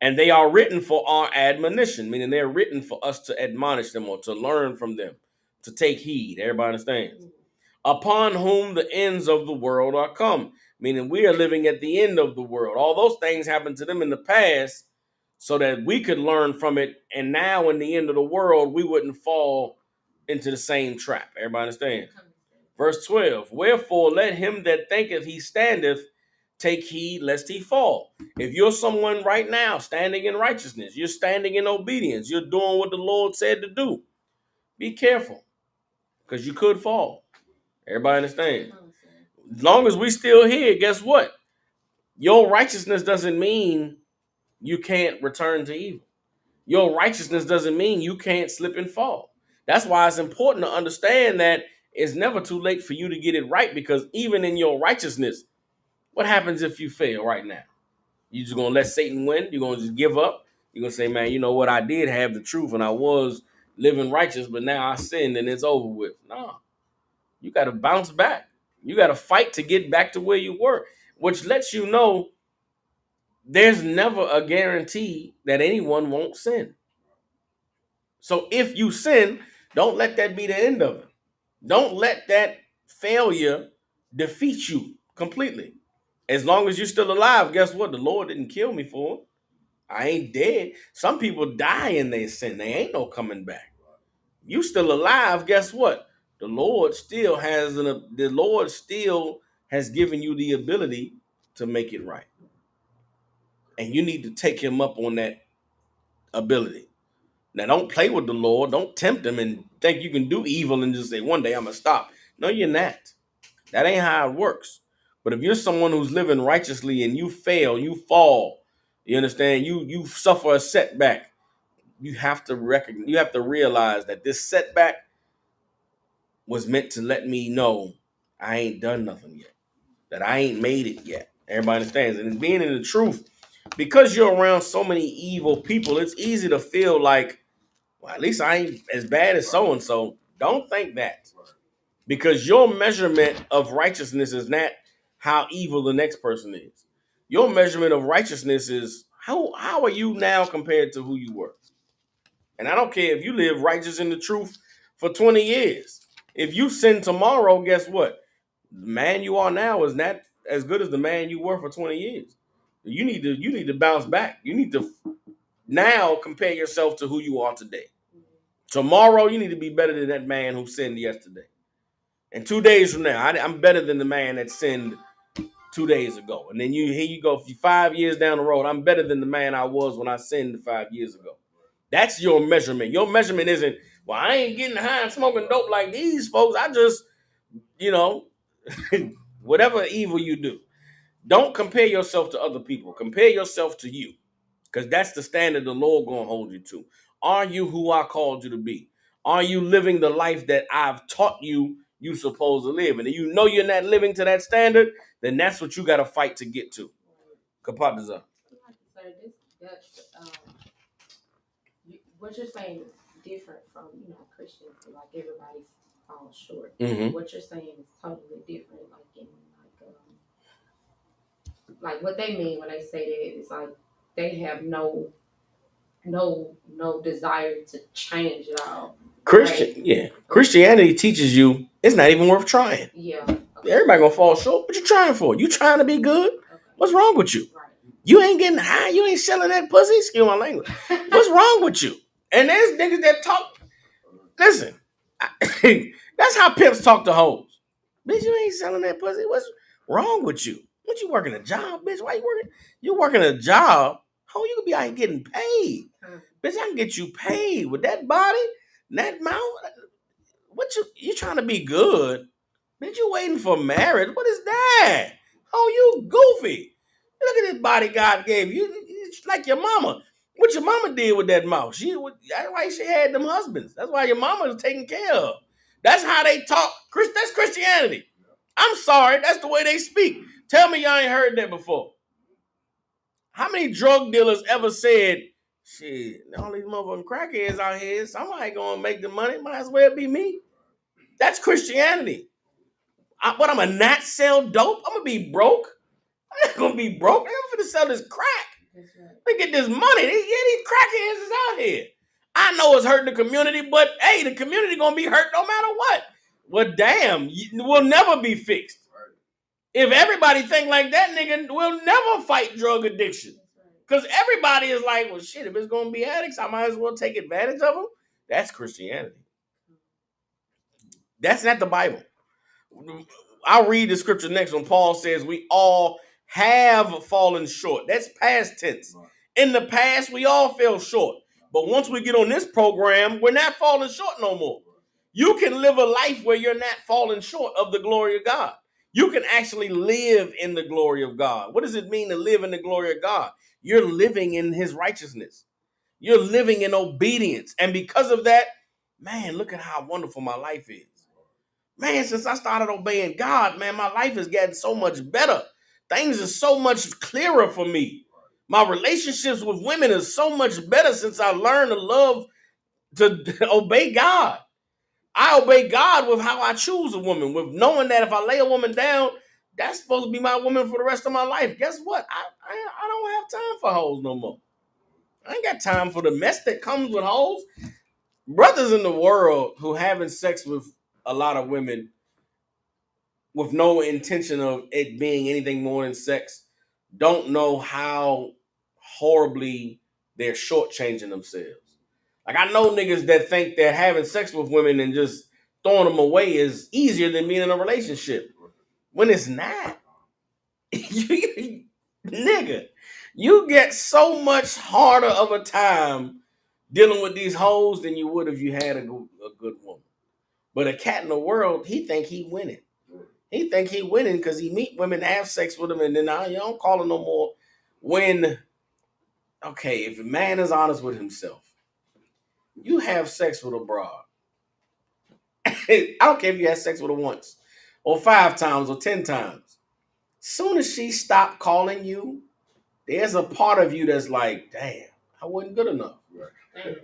And they are written for our admonition, meaning they're written for us to admonish them or to learn from them, to take heed. Everybody understands? Upon whom the ends of the world are come. Meaning we are living at the end of the world. All those things happened to them in the past so that we could learn from it. And now in the end of the world, we wouldn't fall into the same trap. Everybody understand? Verse 12, wherefore let him that thinketh he standeth take heed lest he fall. If you're someone right now standing in righteousness, you're standing in obedience, you're doing what the Lord said to do, be careful because you could fall. Everybody understand? As long as we still here, guess what? Your righteousness doesn't mean you can't return to evil. Your righteousness doesn't mean you can't slip and fall. That's why it's important to understand that it's never too late for you to get it right, because even in your righteousness, what happens if you fail right now? You just gonna let Satan win? You're gonna just give up? You're gonna say, man, you know what? I did have the truth and I was living righteous, but now I sinned and it's over with. No, you got to bounce back. You got to fight to get back to where you were, which lets you know there's never a guarantee that anyone won't sin. So if you sin, don't let that be the end of it. Don't let that failure defeat you completely. As long as you're still alive, guess what? The Lord didn't kill me for it. I ain't dead. Some people die in their sin. They ain't no coming back. You still alive, guess what? The Lord still has given you the ability to make it right. And you need to take him up on that ability. Now, don't play with the Lord. Don't tempt him and think you can do evil and just say, one day I'm going to stop. No, you're not. That ain't how it works. But if you're someone who's living righteously and you fail, you fall, you understand, you suffer a setback, you have to realize that this setback was meant to let me know I ain't done nothing yet, that I ain't made it yet. Everybody understands. And being in the truth, because you're around so many evil people, it's easy to feel like, well, at least I ain't as bad as so-and-so. Don't think that. Because your measurement of righteousness is not how evil the next person is. Your measurement of righteousness is how are you now compared to who you were? And I don't care if you live righteous in the truth for 20 years. If you sin tomorrow, guess what? The man you are now is not as good as the man you were for 20 years. You need to bounce back. You need to now compare yourself to who you are today. Tomorrow, you need to be better than that man who sinned yesterday. And 2 days from now, I'm better than the man that sinned 2 days ago. And then here you go, 5 years down the road, I'm better than the man I was when I sinned 5 years ago. That's your measurement. Your measurement isn't, well, I ain't getting high and smoking dope like these folks. I just, whatever evil you do. Don't compare yourself to other people. Compare yourself to you, because that's the standard the Lord going to hold you to. Are you who I called you to be? Are you living the life that I've taught you you're supposed to live? And if you know you're not living to that standard, then that's what you got to fight to get to. Kapat is up. What you're saying is different from, Christians. Like everybody falls short. Mm-hmm. What you're saying is totally different. Like what they mean when they say that is like they have no desire to change at all. Christianity teaches you it's not even worth trying. Yeah. Okay. Everybody gonna fall short. What you trying for? You trying to be good? Okay. What's wrong with you? Right. You ain't getting high. You ain't selling that pussy. Excuse my language. What's wrong with you? And there's niggas that talk. Listen, that's how pimps talk to hoes. Bitch, you ain't selling that pussy. What's wrong with you? What you working a job, bitch? Why you working? You working a job? How you could be out here getting paid? Bitch, I can get you paid with that body, that mouth. What you trying to be good? Bitch, you waiting for marriage? What is that? Oh, you goofy. Look at this body God gave you. It's like your mama. What your mama did with that mouth. That's why she had them husbands. That's why your mama was taken care of. That's how they talk. That's Christianity. I'm sorry. That's the way they speak. Tell me y'all ain't heard that before. How many drug dealers ever said, shit, all these motherfucking crackheads out here, somebody gonna make the money, might as well be me. That's Christianity. I'm gonna not sell dope? I'm gonna be broke. I'm not gonna be broke. I'm gonna sell this crack. That's right. They get this money. These crackheads is out here. I know it's hurting the community, but hey, the community gonna be hurt no matter what. Well, damn, we'll never be fixed. If everybody think like that, nigga, we'll never fight drug addiction. Because everybody is like, well, shit, if it's gonna be addicts, I might as well take advantage of them. That's Christianity. That's not the Bible. I'll read the scripture next when Paul says we all have fallen short. That's past tense. In the past, we all fell short. But once we get on this program, we're not falling short no more. You can live a life where you're not falling short of the glory of God. You can actually live in the glory of God. What does it mean to live in the glory of God? You're living in his righteousness. You're living in obedience. And because of that, man, look at how wonderful my life is. Man, since I started obeying God, man, my life is getting so much better. Things are so much clearer for me. My relationships with women is so much better since I learned to love, to obey God. I obey God with how I choose a woman, with knowing that if I lay a woman down, that's supposed to be my woman for the rest of my life. Guess what? I don't have time for hoes no more. I ain't got time for the mess that comes with hoes. Brothers in the world who having sex with a lot of women with no intention of it being anything more than sex don't know how horribly they're shortchanging themselves. Like, I know niggas that think that having sex with women and just throwing them away is easier than being in a relationship. When it's not. Nigga, you get so much harder of a time dealing with these hoes than you would if you had a good woman. But a cat in the world, he think he winning. He think he winning because he meet women, have sex with them, and then you don't call him no more. When, okay, if a man is honest with himself, you have sex with a broad. I don't care if you had sex with her once, or 5 times, or 10 times. Soon as she stopped calling you, there's a part of you that's like, damn, I wasn't good enough. Right.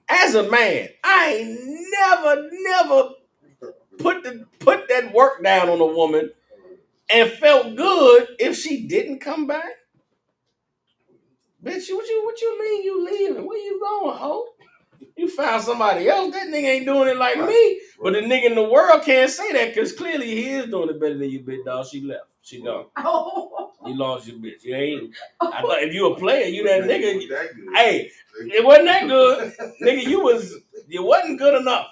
As a man, I ain't never put that work down on a woman and felt good if she didn't come back. Bitch, what you mean you leaving? Where you going, ho? You found somebody else. That nigga ain't doing it like me. But the nigga in the world can't say that because clearly he is doing it better than you, bitch, dog. She left. She gone. You lost your bitch. You ain't. I thought if you a player, you that nigga. Hey, it wasn't that good. Nigga, you wasn't good enough.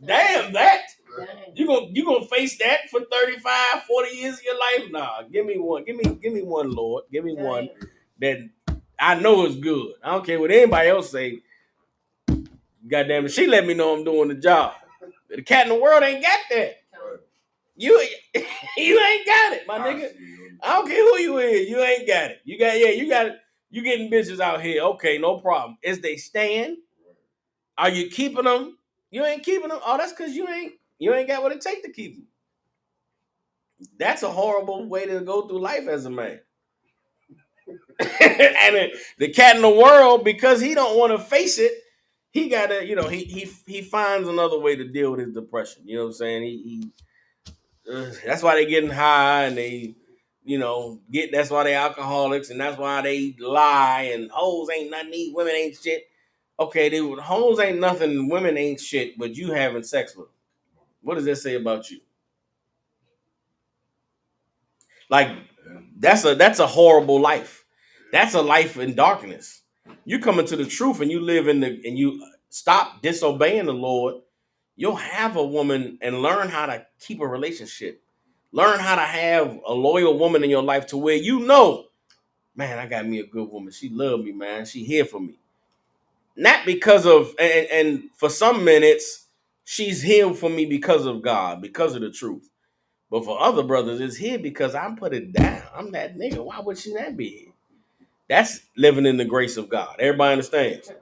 Damn that. You gonna face that for 35, 40 years of your life? Nah, give me one. Give me one, Lord. Give me one that I know is good. I don't care what anybody else say. Goddamn it, she let me know I'm doing the job. The cat in the world ain't got that. You ain't got it, my nigga. I don't care who you is. You ain't got it. You got it. You getting bitches out here. Okay, no problem. Is they staying? Are you keeping them? You ain't keeping them. Oh, that's because you ain't got what it takes to keep them. That's a horrible way to go through life as a man. And the cat in the world, because he don't want to face it, he gotta, he finds another way to deal with his depression. You know what I'm saying? That's why they getting high and they, that's why they alcoholics and that's why they lie and hoes ain't nothing, these women ain't shit. Okay, hoes ain't nothing, women ain't shit, but you having sex with them. What does that say about you? Like, that's a horrible life. That's a life in darkness. You come into the truth and you live and you stop disobeying the Lord, you'll have a woman and learn how to keep a relationship. Learn how to have a loyal woman in your life to where man, I got me a good woman. She love me, man. She here for me. Not because of, and for some minutes, she's here for me because of God, because of the truth. But for other brothers, it's here because I'm put it down. I'm that nigga. Why would she not be here? That's living in the grace of God. Everybody understands.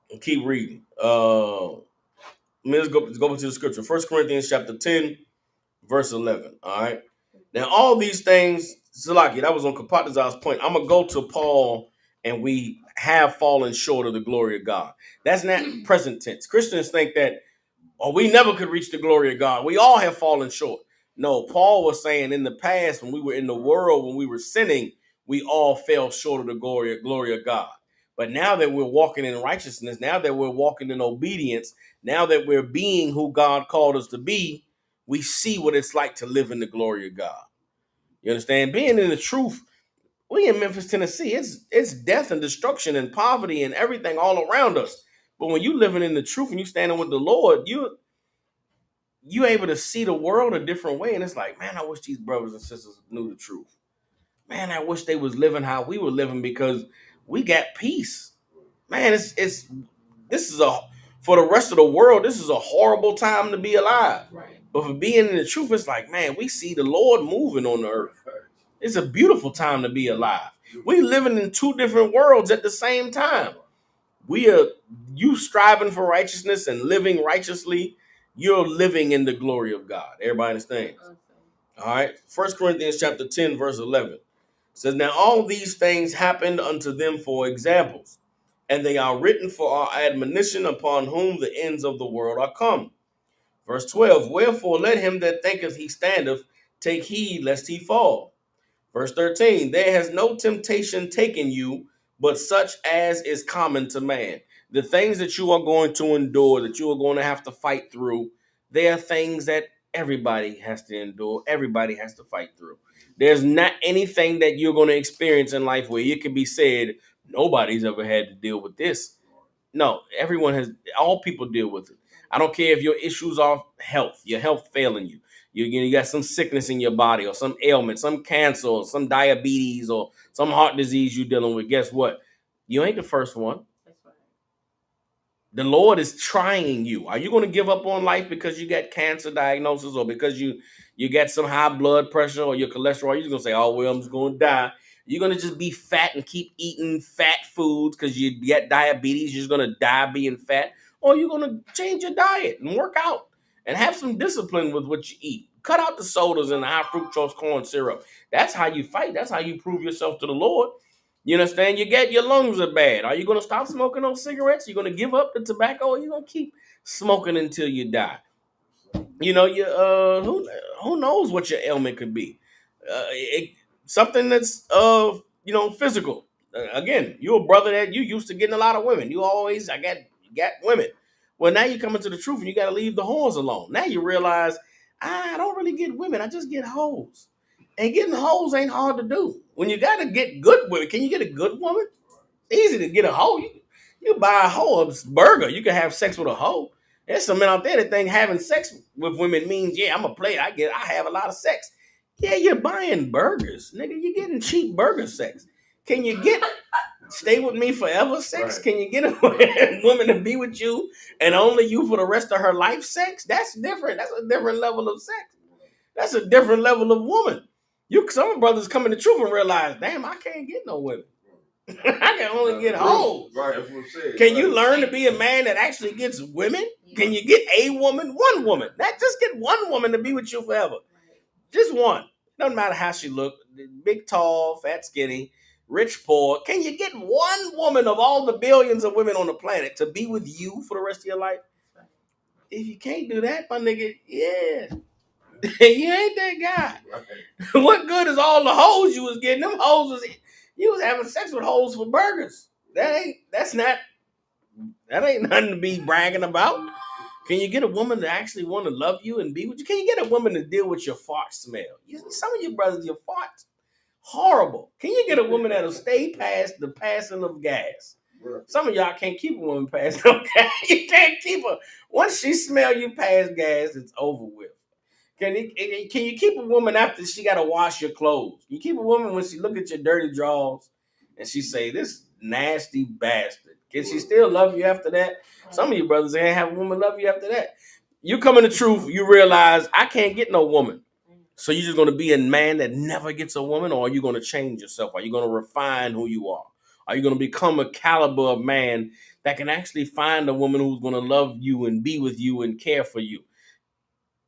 And keep reading. Let's go to the scripture. 1 Corinthians chapter 10, verse 11. All right. Now, all these things, Salaki, that was on Kapatazar's point. I'm going to go to Paul, and we have fallen short of the glory of God. That's not present tense. Christians think that, we never could reach the glory of God. We all have fallen short. No, Paul was saying in the past, when we were in the world, when we were sinning, we all fell short of the glory of God. But now that we're walking in righteousness, now that we're walking in obedience, now that we're being who God called us to be, we see what it's like to live in the glory of God. You understand? Being in the truth, we in Memphis, Tennessee, it's death and destruction and poverty and everything all around us. But when you living in the truth and you standing with the Lord, you able to see the world a different way. And it's like, man, I wish these brothers and sisters knew the truth. Man, I wish they was living how we were living, because we got peace. Man, it's this is a for the rest of the world, this is a horrible time to be alive. Right. But for being in the truth, it's like, man, we see the Lord moving on the earth. It's a beautiful time to be alive. We living in two different worlds at the same time. We are you striving for righteousness and living righteously. You're living in the glory of God. Everybody understands? All right. 1 Corinthians chapter 10, verse 11 says, now all these things happened unto them for examples, and they are written for our admonition, upon whom the ends of the world are come. Verse 12, wherefore let him that thinketh he standeth take heed lest he fall. Verse 13, there has no temptation taken you, but such as is common to man. The things that you are going to endure, that you are going to have to fight through, they are things that everybody has to endure. Everybody has to fight through. There's not anything that you're going to experience in life where it can be said, nobody's ever had to deal with this. No, everyone has, all people deal with it. I don't care if your issues are health, your health failing you. You got some sickness in your body, or some ailment, some cancer, or some diabetes, or some heart disease you're dealing with. Guess what? You ain't the first one. That's right. The Lord is trying you. Are you going to give up on life because you got cancer diagnosis, or because you got some high blood pressure or your cholesterol? You're just going to say, oh, well, I'm just going to die. You're going to just be fat and keep eating fat foods because you get diabetes. You're just going to die being fat. Or you're going to change your diet and work out and have some discipline with what you eat. Cut out the sodas and the high fructose corn syrup. That's how you fight. That's how you prove yourself to the Lord. You understand? You get your lungs are bad. Are you going to stop smoking those cigarettes? You're going to give up the tobacco, or you going to keep smoking until you die? You know, who knows what your ailment could be? Something that's physical. Again, you're a brother that you used to getting a lot of women. You always you got women. Well, now you come into the truth and you got to leave the whores alone. Now you realize I don't really get women. I just get hoes. And getting hoes ain't hard to do. When you got to get good women, can you get a good woman? Easy to get a hoe. You buy a hoe a burger. You can have sex with a hoe. There's some men out there that think having sex with women means, yeah, I'm a player. I have a lot of sex. Yeah, you're buying burgers, nigga. You're getting cheap burger sex. Can you get stay with me forever sex? Right. Can you get a woman to be with you and only you for the rest of her life sex? That's different. That's a different level of sex. That's a different level of woman. Some brothers come in the truth and realize, damn, I can't get no women. I can only get hoes. Right, that's what I'm saying. Can you learn to be a man that actually gets women? Can you get a woman, one woman? Not just get one woman to be with you forever. Just one. Doesn't matter how she look, big, tall, fat, skinny, rich, poor. Can you get one woman of all the billions of women on the planet to be with you for the rest of your life? If you can't do that, my nigga, yeah. You ain't that guy. Right. What good is all the hoes you was getting? Them hoes you was having sex with hoes for burgers. That ain't nothing to be bragging about. Can you get a woman to actually want to love you and be with you? Can you get a woman to deal with your fart smell? Some of you brothers, your farts horrible. Can you get a woman that'll stay past the passing of gas? Some of y'all can't keep a woman past no gas. You can't keep her. Once she smell you past gas, it's over with. Can you keep a woman after she got to wash your clothes? You keep a woman when she look at your dirty drawers and she say, this nasty bastard. Can she still love you after that? Some of you brothers ain't have a woman love you after that. You come in the truth, you realize I can't get no woman. So you're just going to be a man that never gets a woman, or are you going to change yourself? Are you going to refine who you are? Are you going to become a caliber of man that can actually find a woman who's going to love you and be with you and care for you?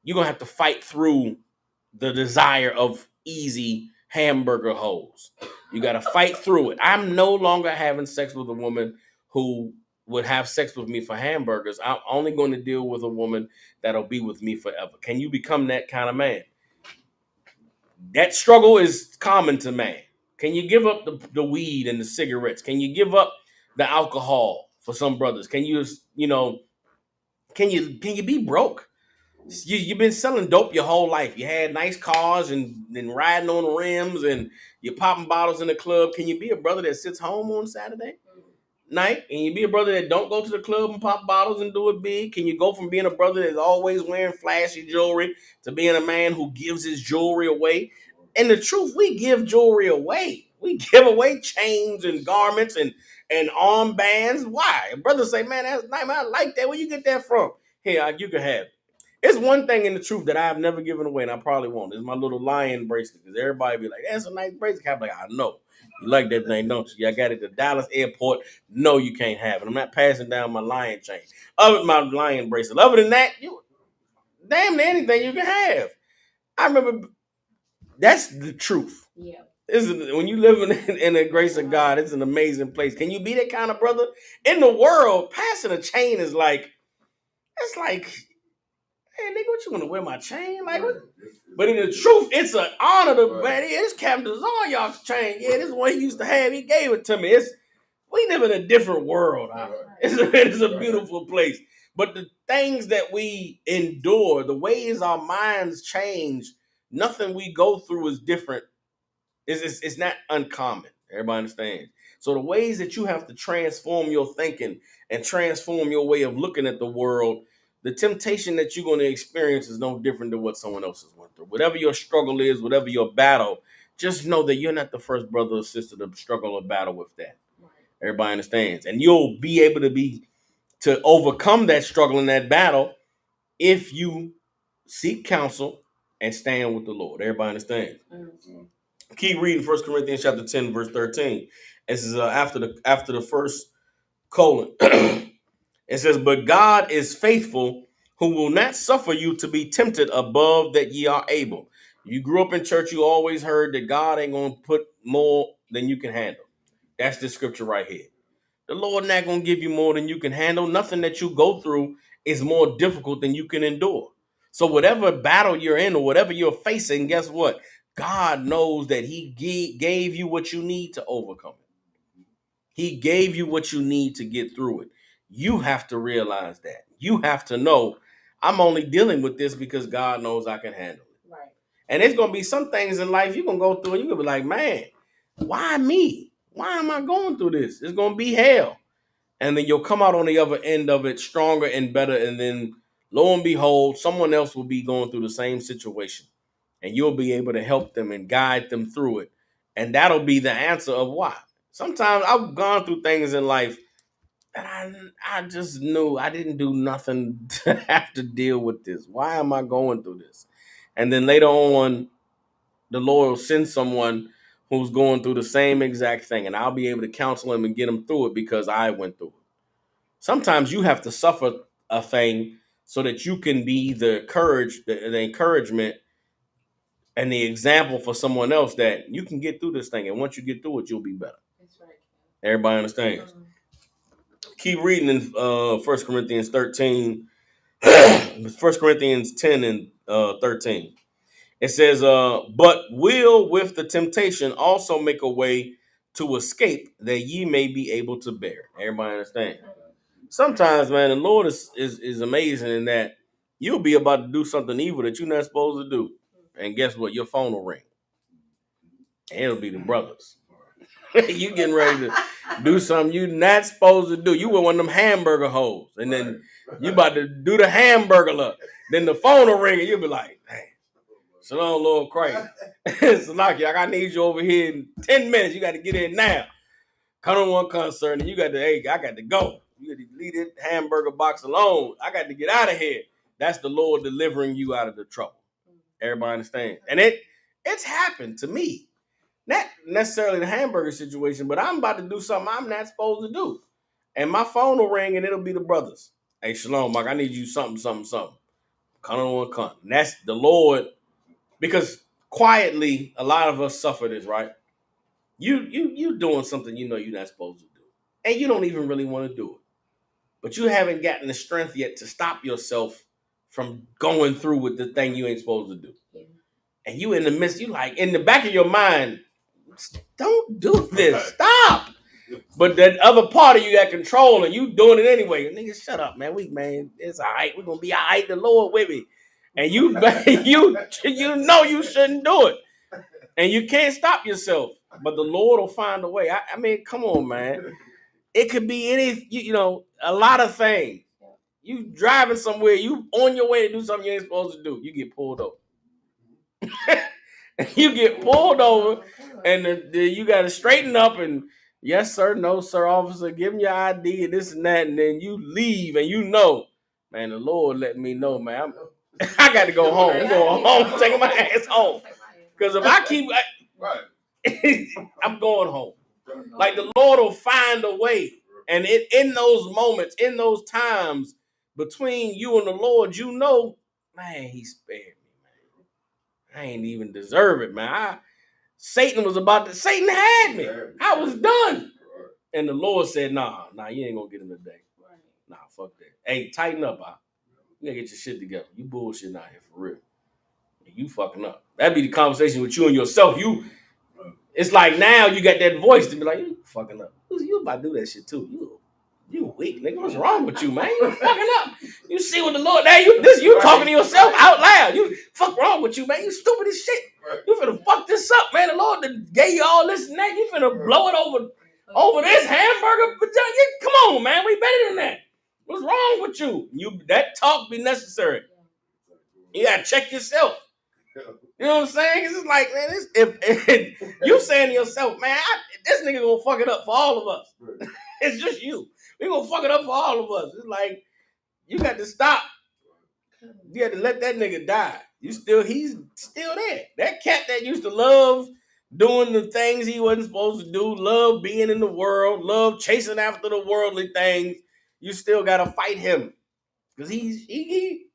You're going to have to fight through the desire of easy hamburger hoes. You got to fight through it. I'm no longer having sex with a woman who would have sex with me for hamburgers. I'm only going to deal with a woman that'll be with me forever. Can you become that kind of man? That struggle is common to man. Can you give up the weed and the cigarettes? Can you give up the alcohol for some brothers? Can you, can you be broke? You've been selling dope your whole life. You had nice cars and riding on the rims and you're popping bottles in the club. Can you be a brother that sits home on Saturday night? Can you be a brother that don't go to the club and pop bottles and do it big? Can you go from being a brother that's always wearing flashy jewelry to being a man who gives his jewelry away? And the truth, we give jewelry away. We give away chains and garments and armbands. Why? Brothers say, man, that's nice. Man, I like that. Where you get that from? Here, you can have it. It's one thing in the truth that I have never given away, and I probably won't. It's my little lion bracelet. Because everybody be like, that's a nice bracelet. I'm like, I know. You like that thing, don't you? I got it at the Dallas airport. No, you can't have it. I'm not passing down my lion chain. My lion bracelet. Other than that, you damn near anything you can have. I remember that's the truth. Yeah. When you live in the grace of God, it's an amazing place. Can you be that kind of brother? In the world, passing a chain is like, it's like, hey, nigga, what you want to wear my chain? Like, what? But in the truth, it's an honor to, man, it's Captain Zon y'all's chain. Yeah, this is what he used to have. He gave it to me. We live in a different world. It's a beautiful place. But the things that we endure, the ways our minds change, nothing we go through is different. It's not uncommon. Everybody understands. So the ways that you have to transform your thinking and transform your way of looking at the world, the temptation that you're going to experience is no different than what someone else has went through. Whatever your struggle is, whatever your battle, just know that you're not the first brother or sister to struggle or battle with that. Everybody understands. And you'll be able to overcome that struggle and that battle if you seek counsel and stand with the Lord. Everybody understands. Mm-hmm. Keep reading 1 Corinthians chapter 10, verse 13. This is after the first colon. It says, but God is faithful, who will not suffer you to be tempted above that ye are able. You grew up in church, you always heard that God ain't going to put more than you can handle. That's the scripture right here. The Lord not going to give you more than you can handle. Nothing that you go through is more difficult than you can endure. So whatever battle you're in or whatever you're facing, guess what? God knows that he gave you what you need to overcome it. He gave you what you need to get through it. You have to realize that. You have to know, I'm only dealing with this because God knows I can handle it. Right. And there's going to be some things in life you're going to go through and you're going to be like, man, why me? Why am I going through this? It's going to be hell. And then you'll come out on the other end of it stronger and better. And then lo and behold, someone else will be going through the same situation. And you'll be able to help them and guide them through it. And that'll be the answer of why. Sometimes I've gone through things in life and I just knew I didn't do nothing to have to deal with this. Why am I going through this? And then later on, the Lord will send someone who's going through the same exact thing. And I'll be able to counsel him and get him through it because I went through it. Sometimes you have to suffer a thing so that you can be the courage, the encouragement, and the example for someone else that you can get through this thing. And once you get through it, you'll be better. That's right. Everybody understands. Keep reading in 1 Corinthians 13, 1 Corinthians 10 and 13. It says, but will with the temptation also make a way to escape that ye may be able to bear. Everybody understand? Sometimes, man, the Lord is amazing in that you'll be about to do something evil that you're not supposed to do. And guess what? Your phone will ring. And it'll be the brothers. You getting ready to do something you're not supposed to do. You were one of them hamburger hoes. And then you about to do the hamburger up. Then the phone will ring and you'll be like, dang. Shalom, Lord Christ. Salaki, I need you over here in 10 minutes. You got to get in now. Come on one concert and you got to, hey, I got to go. You got to leave that hamburger box alone. I got to get out of here. That's the Lord delivering you out of the trouble. Everybody understand? And it's happened to me. Not necessarily the hamburger situation, but I'm about to do something I'm not supposed to do. And my phone will ring and it'll be the brothers. Hey, Shalom, Mike, I need you something. Come on one con. And that's the Lord. Because quietly, a lot of us suffer this, right? You doing something you know you're not supposed to do. And you don't even really want to do it. But you haven't gotten the strength yet to stop yourself from going through with the thing you ain't supposed to do. Yeah. And you in the midst, you like, in the back of your mind, don't do this. Stop. But that other part of you got control and you doing it anyway. Nigga, shut up, man. It's all right. We're gonna be all right. The Lord with me. And you know you shouldn't do it. And you can't stop yourself. But the Lord will find a way. I mean, come on, man. It could be a lot of things. You driving somewhere, you on your way to do something you ain't supposed to do. You get pulled over. You get pulled over, and you got to straighten up and yes sir, no sir, officer, give me your ID and this and that, and then you leave and man, the Lord let me know, man. I got to go home. I'm going home, taking my ass home. Because if I keep, I'm going home. Like the Lord will find a way, and in those moments, in those times between you and the Lord, man, He spared me. I ain't even deserve it, man. Satan had me. I was done. And the Lord said, nah, you ain't gonna get him today. Nah, fuck that. Hey, tighten up, you gotta get your shit together. You bullshitting out here for real. You fucking up. That'd be the conversation with you and yourself. It's like now you got that voice to be like, you fucking up. You about to do that shit too. You weak, nigga. What's wrong with you, man? You fucking up. You see what the Lord now you talking to yourself out loud. You fuck wrong with you, man. You stupid as shit. You finna fuck this up, man. The Lord gave you all this and that. You finna blow it over this hamburger. Come on, man. We better than that. What's wrong with you? That talk be necessary. You gotta check yourself. You know what I'm saying? It's just like, man, if you saying to yourself, man, this nigga gonna fuck it up for all of us. It's just you. We gonna fuck it up for all of us. It's like you got to stop. You got to let that nigga die. He's still there. That cat that used to love doing the things he wasn't supposed to do, love being in the world, love chasing after the worldly things. You still gotta fight him because he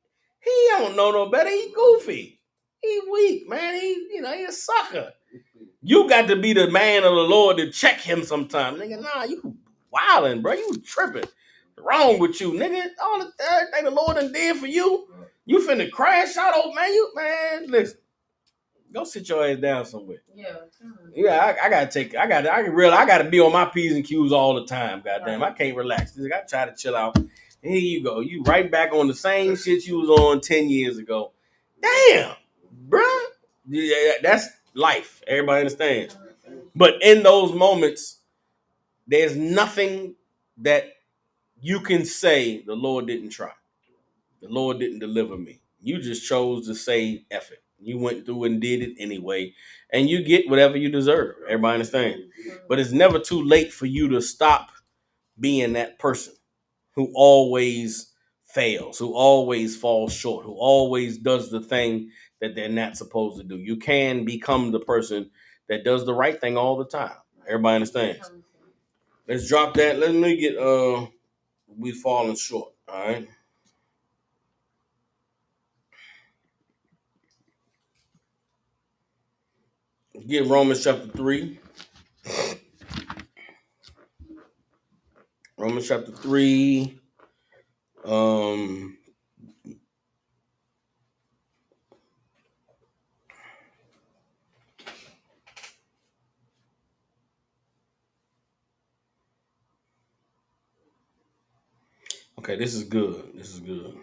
don't know no better. He goofy. He weak, man. He a sucker. You got to be the man of the Lord to check him sometime. Nigga, nah, you wildin', bro. You tripping. Wrong with you, nigga. All the everything the Lord done did for you, you finna crash out, old man. Listen. Go sit your ass down somewhere. Yeah. I gotta be on my P's and Q's all the time. Goddamn, I can't relax. I try to chill out. Here you go. You right back on the same shit you was on 10 years ago. Damn. Bruh, yeah, that's life. Everybody understands. But in those moments, there's nothing that you can say the Lord didn't try. The Lord didn't deliver me. You just chose to say F it. You went through and did it anyway. And you get whatever you deserve. Everybody understands. But it's never too late for you to stop being that person who always fails, who always falls short, who always does the thing that they're not supposed to do. You can become the person that does the right thing all the time. Everybody understands. Let's drop that. Let me get we falling short. All right. Get Romans chapter 3. Romans chapter 3. Okay, this is good.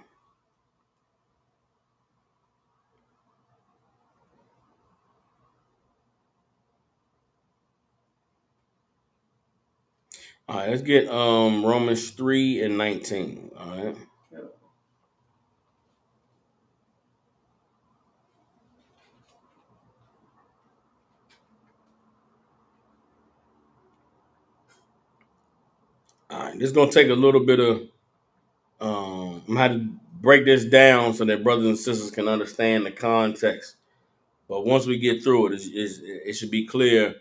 All right, let's get Romans 3 and 19. All right. All right, this is gonna take a little bit of I'm gonna have to break this down so that brothers and sisters can understand the context. But once we get through it, it should be clear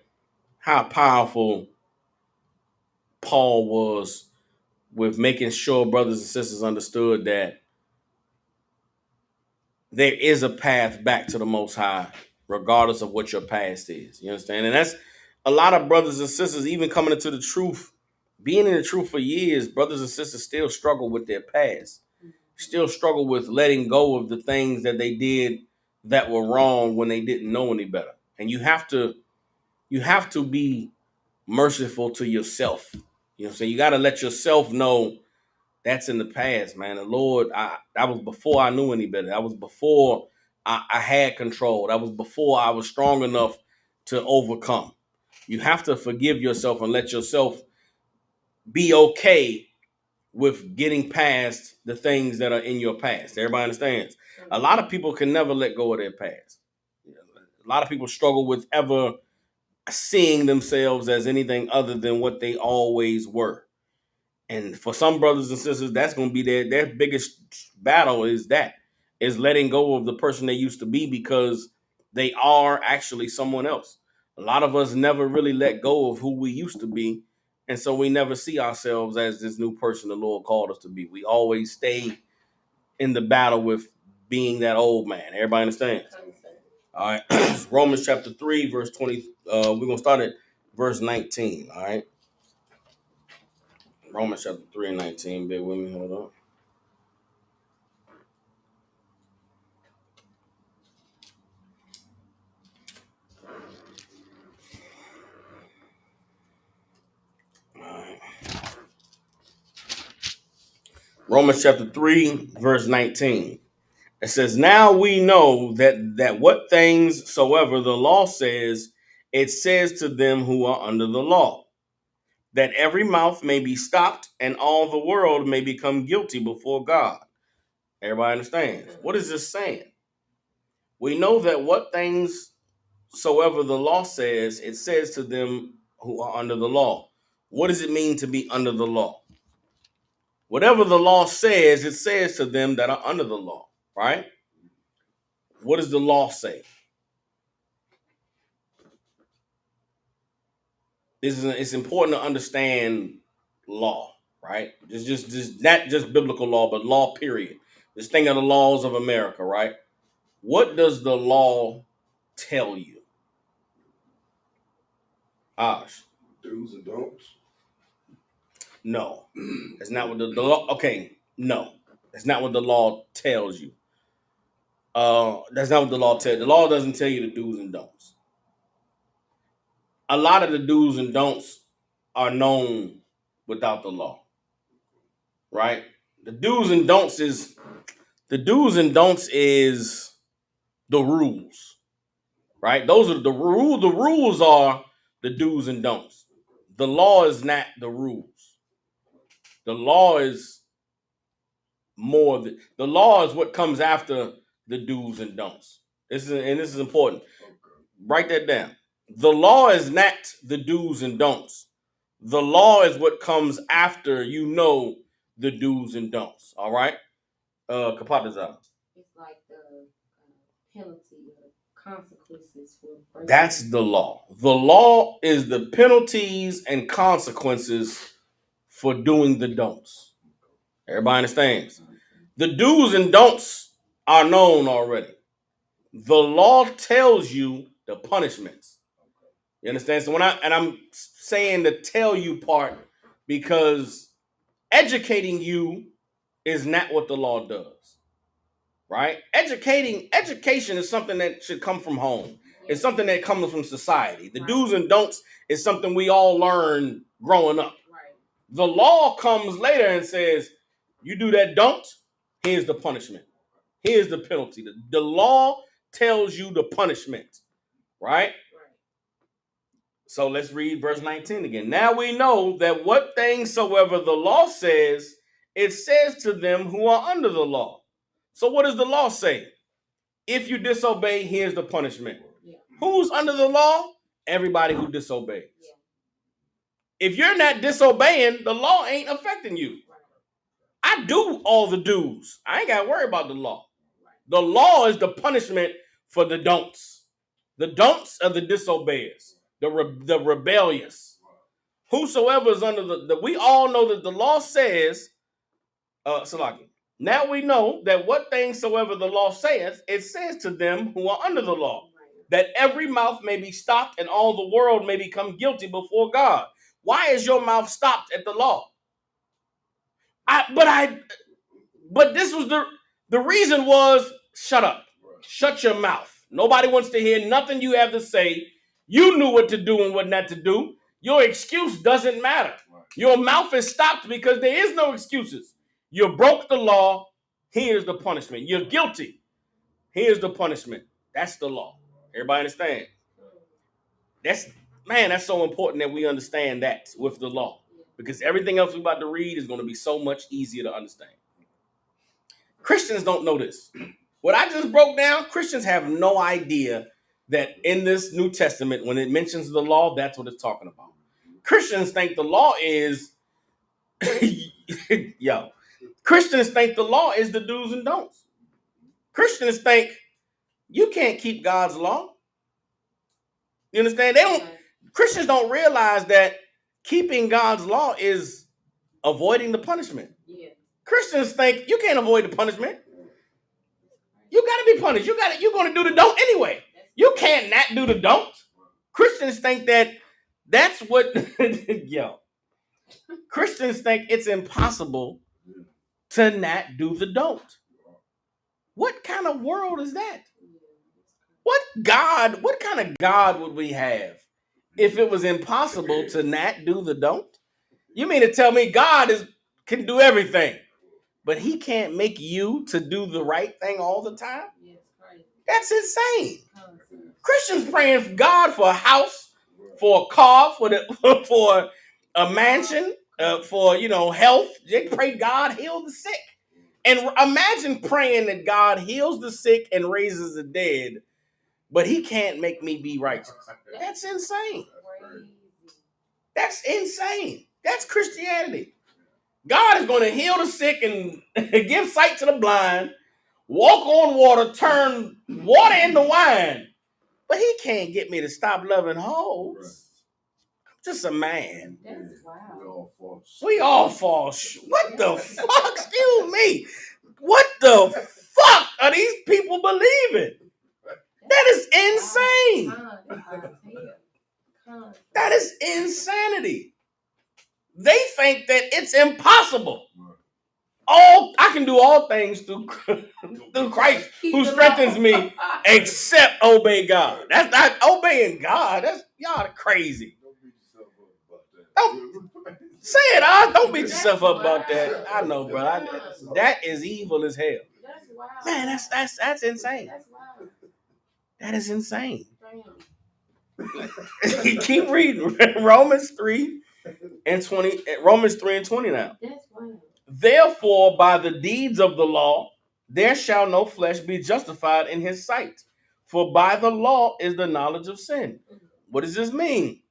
how powerful Paul was with making sure brothers and sisters understood that there is a path back to the Most High, regardless of what your past is. You understand? And that's a lot of brothers and sisters, even coming into the truth, being in the truth for years, brothers and sisters still struggle with their past, still struggle with letting go of the things that they did that were wrong when they didn't know any better. And you have to be merciful to yourself. You know what I'm saying? You got to let yourself know that's in the past, man. The Lord, that was before I knew any better. That was before I had control. That was before I was strong enough to overcome. You have to forgive yourself and let yourself be okay with getting past the things that are in your past. Everybody understands? A lot of people can never let go of their past. A lot of people struggle with ever seeing themselves as anything other than what they always were. And for some brothers and sisters, that's going to be their biggest battle is letting go of the person they used to be because they are actually someone else. A lot of us never really let go of who we used to be. And so we never see ourselves as this new person the Lord called us to be. We always stay in the battle with being that old man. Everybody understands? All right. Romans chapter 3, verse 20. We're going to start at verse 19. All right. Romans chapter 3 and 19. Bear with me. Hold on. Romans chapter 3, verse 19. It says, now we know that what things soever the law says, it says to them who are under the law, that every mouth may be stopped and all the world may become guilty before God. Everybody understands? What is this saying? We know that what things soever the law says, it says to them who are under the law. What does it mean to be under the law? Whatever the law says, it says to them that are under the law, right? What does the law say? It's important to understand law, right? It's just not just biblical law, but law, period. This thing of the laws of America, right? What does the law tell you? Osh. Do's and don'ts. No. That's not what the law. Okay, no. That's not what the law tells you. That's not what the law tells. The law doesn't tell you the do's and don'ts. A lot of the do's and don'ts are known without the law, right? The do's and don'ts is the rules, right? Those are the rule. The rules are the do's and don'ts. The law is not the rules. The law is the law is what comes after the do's and don'ts. This is important. Okay. Write that down. The law is not the do's and don'ts. The law is what comes after you know the do's and don'ts. All right? Kapatazar. It's like the penalty or consequences for breaking. That's the law. The law is the penalties and consequences for doing the don'ts. Everybody understands? The do's and don'ts are known already. The law tells you the punishments. You understand? So I'm saying the tell you part because educating you is not what the law does, right? Education is something that should come from home. It's something that comes from society. The do's and don'ts is something we all learn growing up. Right. The law comes later and says, you do that don't, here's the punishment. Here's the penalty. The law tells you the punishment, right? So let's read verse 19 again. Now we know that what things soever the law says, it says to them who are under the law. So what does the law say? If you disobey, here's the punishment. Yeah. Who's under the law? Everybody who disobeys. Yeah. If you're not disobeying, the law ain't affecting you. I do all the do's. I ain't got to worry about the law. The law is the punishment for the don'ts. The don'ts are the disobeyers, the rebellious. Whosoever is under we all know that the law says, Salaki, now we know that what things soever the law says, it says to them who are under the law, that every mouth may be stopped and all the world may become guilty before God. Why is your mouth stopped at the law? But this was the reason was shut up. Shut your mouth. Nobody wants to hear nothing you have to say. You knew what to do and what not to do. Your excuse doesn't matter. Your mouth is stopped because there is no excuses. You broke the law. Here's the punishment. You're guilty. Here's the punishment. That's the law. Everybody understand? That's so important that we understand that with the law. Because everything else we're about to read is going to be so much easier to understand. Christians don't know this. What I just broke down, Christians have no idea that in this New Testament, when it mentions the law, that's what it's talking about. Christians think the law is, Christians think the law is the do's and don'ts. Christians think you can't keep God's law. You understand? Christians don't realize that keeping God's law is avoiding the punishment. Yeah. Christians think you can't avoid the punishment. You got to be punished. You're going to do the don't anyway. You can't not do the don't. Christians think that's what, Christians think it's impossible to not do the don't. What kind of world is that? What kind of God would we have if it was impossible to not do the don't? You mean to tell me God can do everything, but he can't make you to do the right thing all the time? That's insane. Christians praying God for a house, for a car, for a mansion, for health. They pray God heal the sick. And imagine praying that God heals the sick and raises the dead, but he can't make me be righteous. That's insane. That's insane. That's Christianity. God is going to heal the sick and give sight to the blind, walk on water, turn water into wine, but he can't get me to stop loving hoes. I'm just a man. We all fall short. What the fuck? Excuse me. What the fuck are these people believing? That is insane. That is insanity. They think that it's impossible. I can do all things through Christ who strengthens me, except obey God. That's not obeying God. That's y'all crazy. Don't say it. Don't beat yourself up about that. I know, bro. That is evil as hell. Man, that's insane. That is insane. Keep reading Romans 3 and 20. Romans 3 and 20 now. Therefore, by the deeds of the law, there shall no flesh be justified in his sight. For by the law is the knowledge of sin. What does this mean?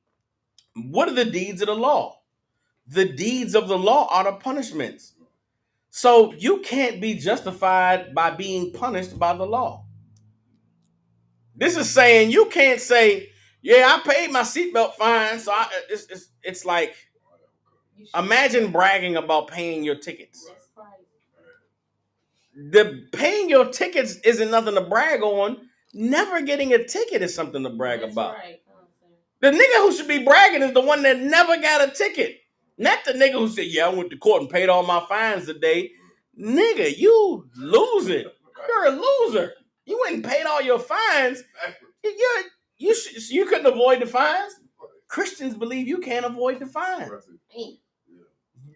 What are the deeds of the law? The deeds of the law are the punishments. So you can't be justified by being punished by the law. This is saying you can't say, yeah, I paid my seatbelt fine. So it's like, imagine bragging about paying your tickets. The paying your tickets isn't nothing to brag on. Never getting a ticket is something to brag about. Right. The nigga who should be bragging is the one that never got a ticket. Not the nigga who said, yeah, I went to court and paid all my fines today. Nigga, you lose it. You're a loser. You went and paid all your fines. You couldn't avoid the fines. Christians believe you can't avoid the fines.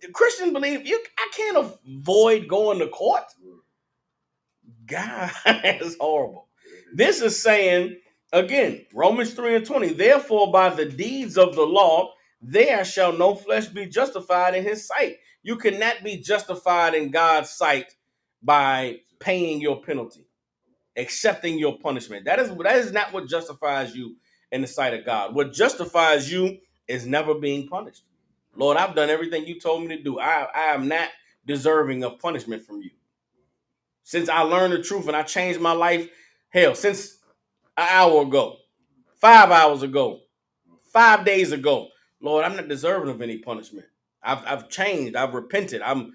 The Christians believe I can't avoid going to court. God, is horrible. This is saying, again, Romans 3 and 20, therefore by the deeds of the law, there shall no flesh be justified in his sight. You cannot be justified in God's sight by paying your penalty, accepting your punishment. That is not what justifies you in the sight of God. What justifies you is never being punished. Lord, I've done everything you told me to do. I am not deserving of punishment from you. Since I learned the truth and I changed my life, since an hour ago, 5 hours ago, 5 days ago, Lord, I'm not deserving of any punishment. I've changed. I've repented. I'm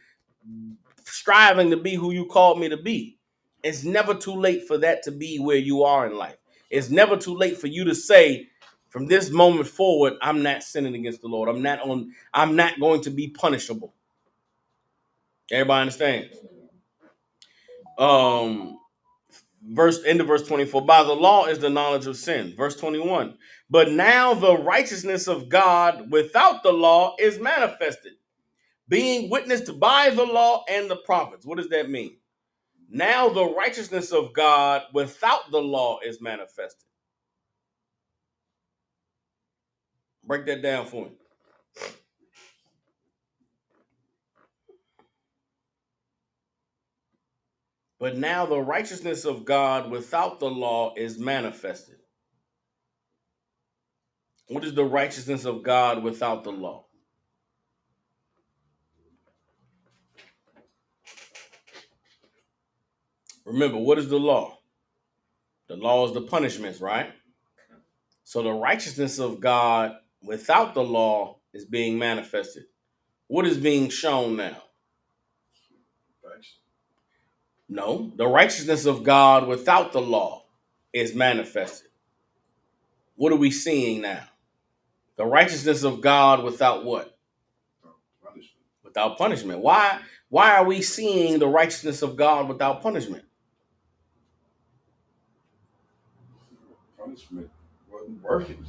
striving to be who you called me to be. It's never too late for that to be where you are in life. It's never too late for you to say, from this moment forward, I'm not sinning against the Lord. I'm not going to be punishable. Everybody understands? End of verse 24. By the law is the knowledge of sin. Verse 21. But now the righteousness of God without the law is manifested, being witnessed by the law and the prophets. What does that mean? Now the righteousness of God without the law is manifested. Break that down for me. But now the righteousness of God without the law is manifested. What is the righteousness of God without the law? Remember, what is the law? The law is the punishments, right? So the righteousness of God without the law is being manifested. What is being shown now? No, the righteousness of God without the law is manifested. What are we seeing now? The righteousness of God without what? Punishment. Without punishment. Why are we seeing the righteousness of God without punishment? Punishment wasn't working.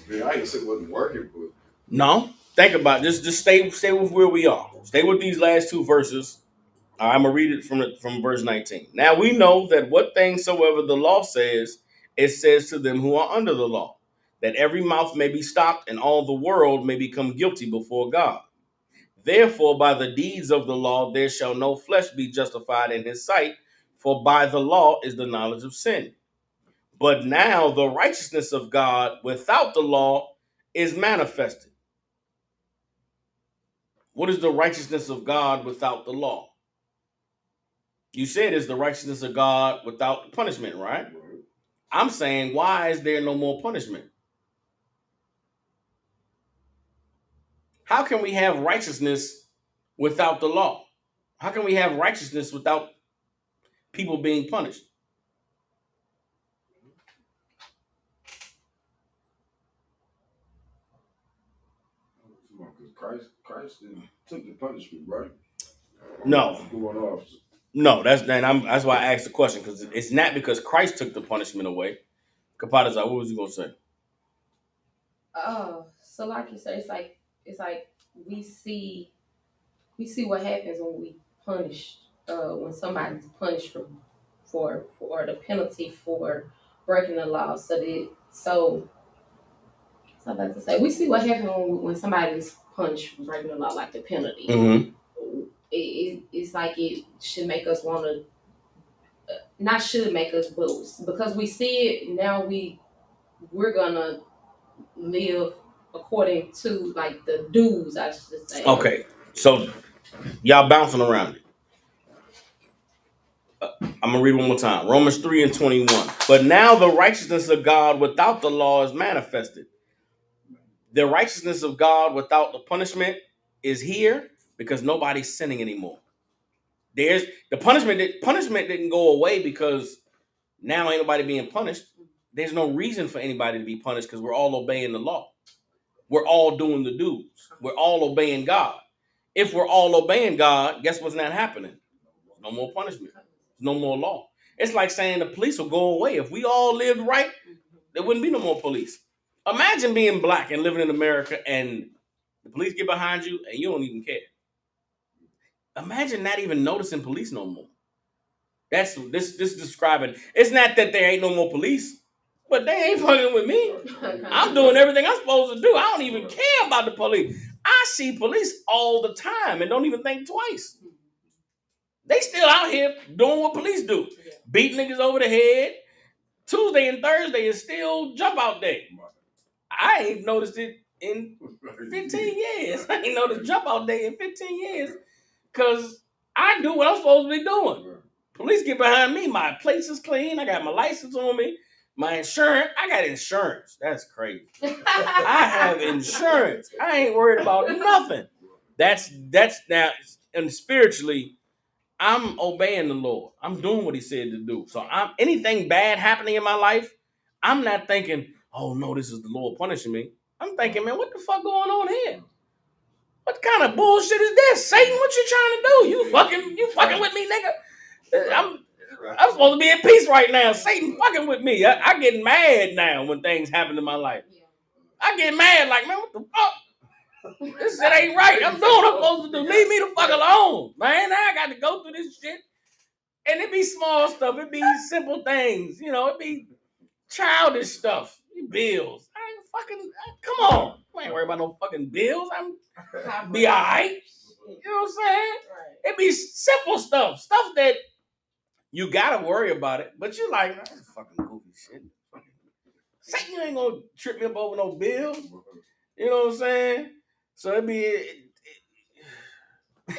I mean, I ain't say it wasn't working, but No. Think about it. Just stay with where we are. Stay with these last two verses. I'm gonna read it from verse 19. Now we know that what things soever the law says, it says to them who are under the law, that every mouth may be stopped and all the world may become guilty before God. Therefore, by the deeds of the law, there shall no flesh be justified in his sight, for by the law is the knowledge of sin. But now the righteousness of God without the law is manifested. What is the righteousness of God without the law? You said it's the righteousness of God without punishment, right? I'm saying, why is there no more punishment? How can we have righteousness without the law? How can we have righteousness without people being punished? because Christ took the punishment, right? No, Going off. no. That's why I asked the question, because it's not because Christ took the punishment away. Kapata's what was he gonna say? Oh, so like you said, it's like we see what happens when we punish when somebody's punished for the penalty for breaking the law. So I'm about to say we see what happens when somebody's punished for breaking the law, like the penalty. Mm-hmm. It's like it should make us want to, not should make us, but because we see it now, we're gonna live according to like the dues, I should say. Okay, so y'all bouncing around it. I'm gonna read one more time. Romans 3:21. But now the righteousness of God without the law is manifested. The righteousness of God without the punishment is here because nobody's sinning anymore. There's the punishment didn't go away because now ain't nobody being punished. There's no reason for anybody to be punished because we're all obeying the law. We're all doing the dues. We're all obeying God. If we're all obeying God, guess what's not happening? No more punishment. No more law. It's like saying the police will go away. If we all lived right, there wouldn't be no more police. Imagine being black and living in America and the police get behind you and you don't even care. Imagine not even noticing police no more. That's this describing. It's not that there ain't no more police, but they ain't fucking with me. I'm doing everything I'm supposed to do. I don't even care about the police. I see police all the time and don't even think twice. They still out here doing what police do. Beat niggas over the head. Tuesday and Thursday is still jump out day. I ain't noticed it in 15 years. I ain't noticed jump out day in 15 years because I do what I'm supposed to be doing. Police get behind me. My place is clean. I got my license on me. My insurance. I got insurance. That's crazy. I have insurance. I ain't worried about nothing. That's now, and spiritually, I'm obeying the Lord. I'm doing what He said to do. So anything bad happening in my life, I'm not thinking, oh no, this is the Lord punishing me. I'm thinking, man, what the fuck going on here? What kind of bullshit is this? Satan, what you trying to do? You fucking with me, nigga. I'm supposed to be at peace right now. Satan fucking with me. I get mad now when things happen in my life. I get mad like, man, what the fuck? This shit ain't right. I'm doing what I'm supposed to do. Leave me the fuck alone, man. Now I got to go through this shit. And it be small stuff. It be simple things. You know, it be childish stuff. Bills. I ain't fucking, come on. I ain't worried about no fucking bills. I'm be all right. You know what I'm saying? It be simple stuff. Stuff that you gotta worry about it. But you're like, that's fucking goofy shit. Satan, you ain't gonna trip me up over no bills. You know what I'm saying? So it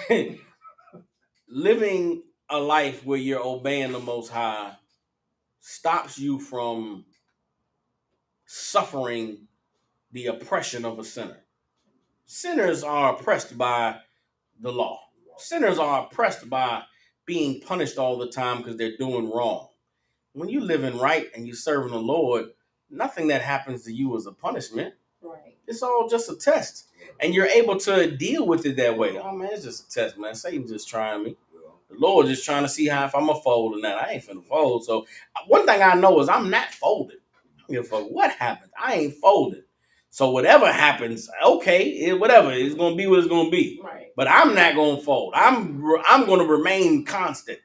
be living a life where you're obeying the Most High stops you from suffering the oppression of a sinner. Sinners are oppressed by the law. Sinners are oppressed by being punished all the time because they're doing wrong. When you living right and you serving the Lord, nothing that happens to you is a punishment. Right. It's all just a test. And you're able to deal with it that way. Oh man, it's just a test, man. Satan's just trying me. The Lord just trying to see how if I'm a fold or not. I ain't finna fold. So one thing I know is I'm not folded. I don't give a fuck what happens. I ain't folded. So whatever happens, okay, whatever, it's gonna be what it's gonna be. Right. But I'm not gonna fold. I'm gonna remain constant.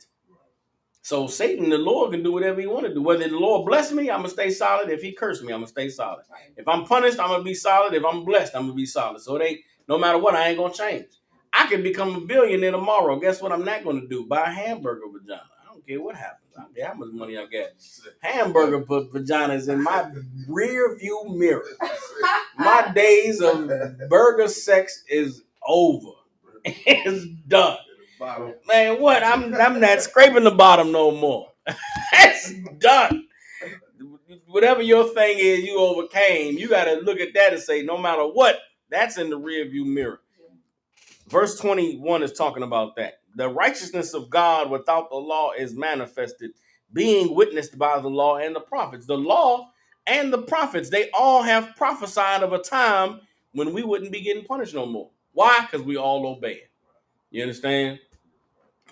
So Satan, the Lord can do whatever he want to do. Whether the Lord bless me, I'm gonna stay solid. If he curse me, I'm gonna stay solid. Right. If I'm punished, I'm gonna be solid. If I'm blessed, I'm gonna be solid. So it ain't, no matter what, I ain't gonna change. I could become a billionaire tomorrow. Guess what I'm not gonna do? Buy a hamburger vagina. I don't care what happens. I don't care how much money I get. Hamburger vaginas in my rear view mirror. My days of burger sex is over. It's done. Man, what? I'm not scraping the bottom no more. That's done. Whatever your thing is, you overcame. You got to look at that and say, no matter what, that's in the rear view mirror. Verse 21 is talking about that. The righteousness of God without the law is manifested, being witnessed by the law and the prophets. The law and the prophets, they all have prophesied of a time when we wouldn't be getting punished no more. Why? Because we all obey it. You understand?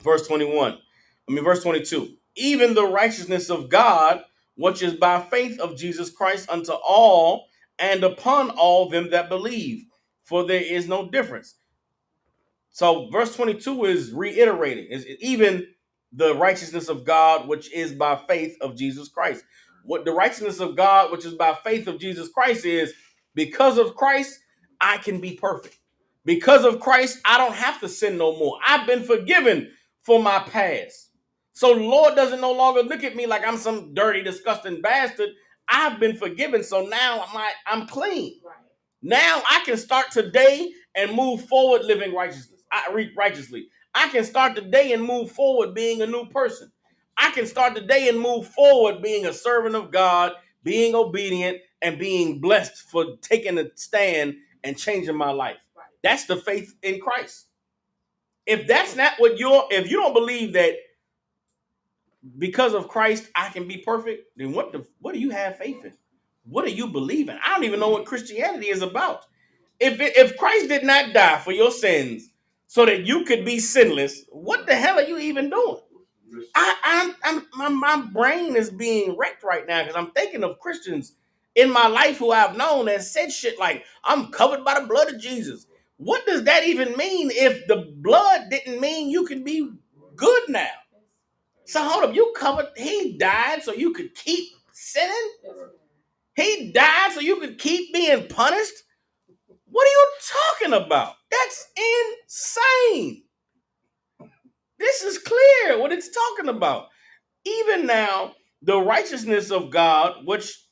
Verse 22. Even the righteousness of God, which is by faith of Jesus Christ unto all and upon all them that believe, for there is no difference. So verse 22 is reiterating, is even the righteousness of God, which is by faith of Jesus Christ. What the righteousness of God, which is by faith of Jesus Christ, is because of Christ, I can be perfect. Because of Christ, I don't have to sin no more. I've been forgiven for my past. So the Lord doesn't no longer look at me like I'm some dirty, disgusting bastard. I've been forgiven, so now I'm clean. Right. Now I can start today and move forward living righteously. I can start the day and move forward being a new person. I can start the day and move forward being a servant of God, being obedient, and being blessed for taking a stand and changing my life. Right. That's the faith in Christ. If that's not what if you don't believe that because of Christ I can be perfect, then what do you have faith in? What do you believe in? I don't even know what Christianity is about. If Christ did not die for your sins so that you could be sinless, what the hell are you even doing? My brain is being wrecked right now because I'm thinking of Christians in my life who I've known that said shit like, I'm covered by the blood of Jesus. What does that even mean if the blood didn't mean you can be good now? So hold up, you covered, he died so you could keep sinning? He died so you could keep being punished? What are you talking about? That's insane. This is clear what it's talking about. Even now, the righteousness of God, which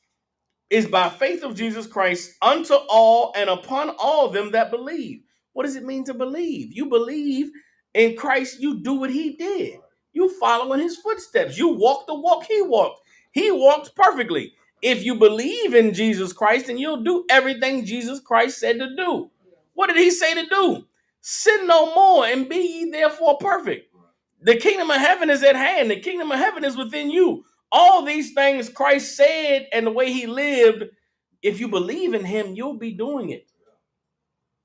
is by faith of Jesus Christ, unto all and upon all them that believe. What does it mean to believe? You believe in Christ, you do what he did. You follow in his footsteps. You walk the walk he walked. He walked perfectly. If you believe in Jesus Christ, then you'll do everything Jesus Christ said to do. What did he say to do? Sin no more and be ye therefore perfect. The kingdom of heaven is at hand. The kingdom of heaven is within you. All these things Christ said and the way he lived, if you believe in him, you'll be doing it.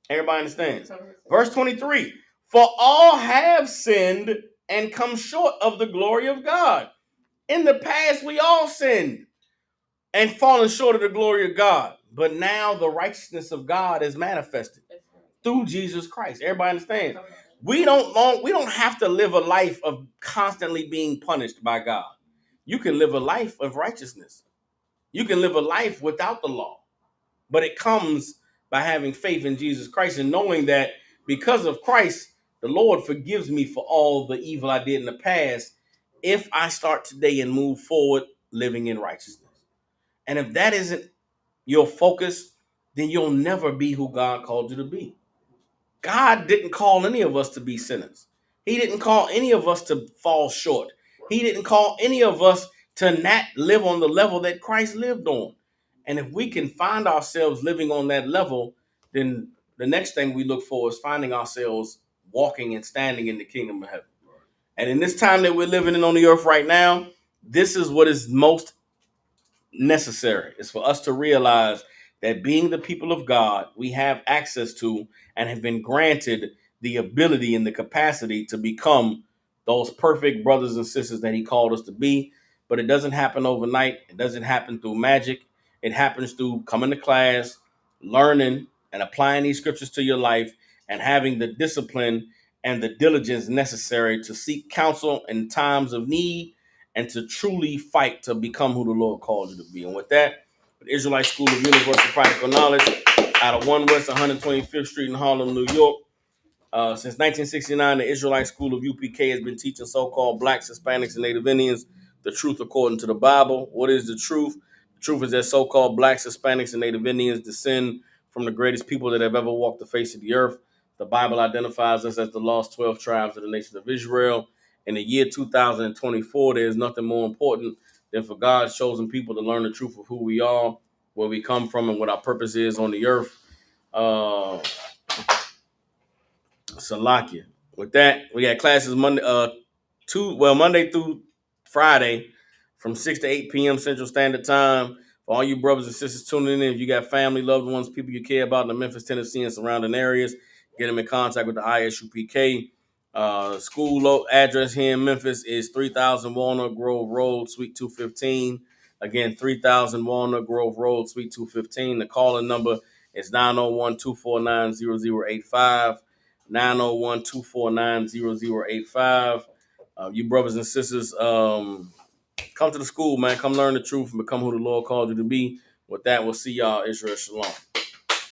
Everybody understands? Verse 23, for all have sinned and come short of the glory of God. In the past, we all sinned and fallen short of the glory of God. But now the righteousness of God is manifested through Jesus Christ. Everybody understands? We don't have to live a life of constantly being punished by God. You can live a life of righteousness. You can live a life without the law. But it comes by having faith in Jesus Christ and knowing that because of Christ, the Lord forgives me for all the evil I did in the past if I start today and move forward living in righteousness. And if that isn't your focus, then you'll never be who God called you to be. God didn't call any of us to be sinners. He didn't call any of us to fall short. He didn't call any of us to not live on the level that Christ lived on. And if we can find ourselves living on that level, then the next thing we look for is finding ourselves walking and standing in the kingdom of heaven. And in this time that we're living in on the earth right now, this is what is most necessary. Is for us to realize that being the people of God, we have access to and have been granted the ability and the capacity to become those perfect brothers and sisters that he called us to be. But it doesn't happen overnight. It doesn't happen through magic. It happens through coming to class, learning and applying these scriptures to your life, and having the discipline and the diligence necessary to seek counsel in times of need and to truly fight to become who the Lord called you to be. And with that, the Israelite School of Universal Practical Knowledge out of 1 West 125th Street in Harlem, New York. Since 1969, the Israelite School of UPK has been teaching so-called Blacks, Hispanics, and Native Indians the truth according to the Bible. What is the truth? The truth is that so-called Blacks, Hispanics, and Native Indians descend from the greatest people that have ever walked the face of the earth. The Bible identifies us as the lost 12 tribes of the nation of Israel. In the year 2024, there is nothing more important than for God's chosen people to learn the truth of who we are, where we come from, and what our purpose is on the earth. Salakia. With that, we got classes Monday through Friday from 6 to 8 p.m. Central Standard Time. For all you brothers and sisters tuning in, if you got family, loved ones, people you care about in the Memphis, Tennessee, and surrounding areas, get them in contact with the ISUPK. School address here in Memphis is 3000 Walnut Grove Road, Suite 215. Again, 3000 Walnut Grove Road, Suite 215. The calling number is 901-249-0085. 901-249-0085. You brothers and sisters, come to the school, man. Come learn the truth and become who the Lord called you to be. With that, we'll see y'all. Israel Shalom.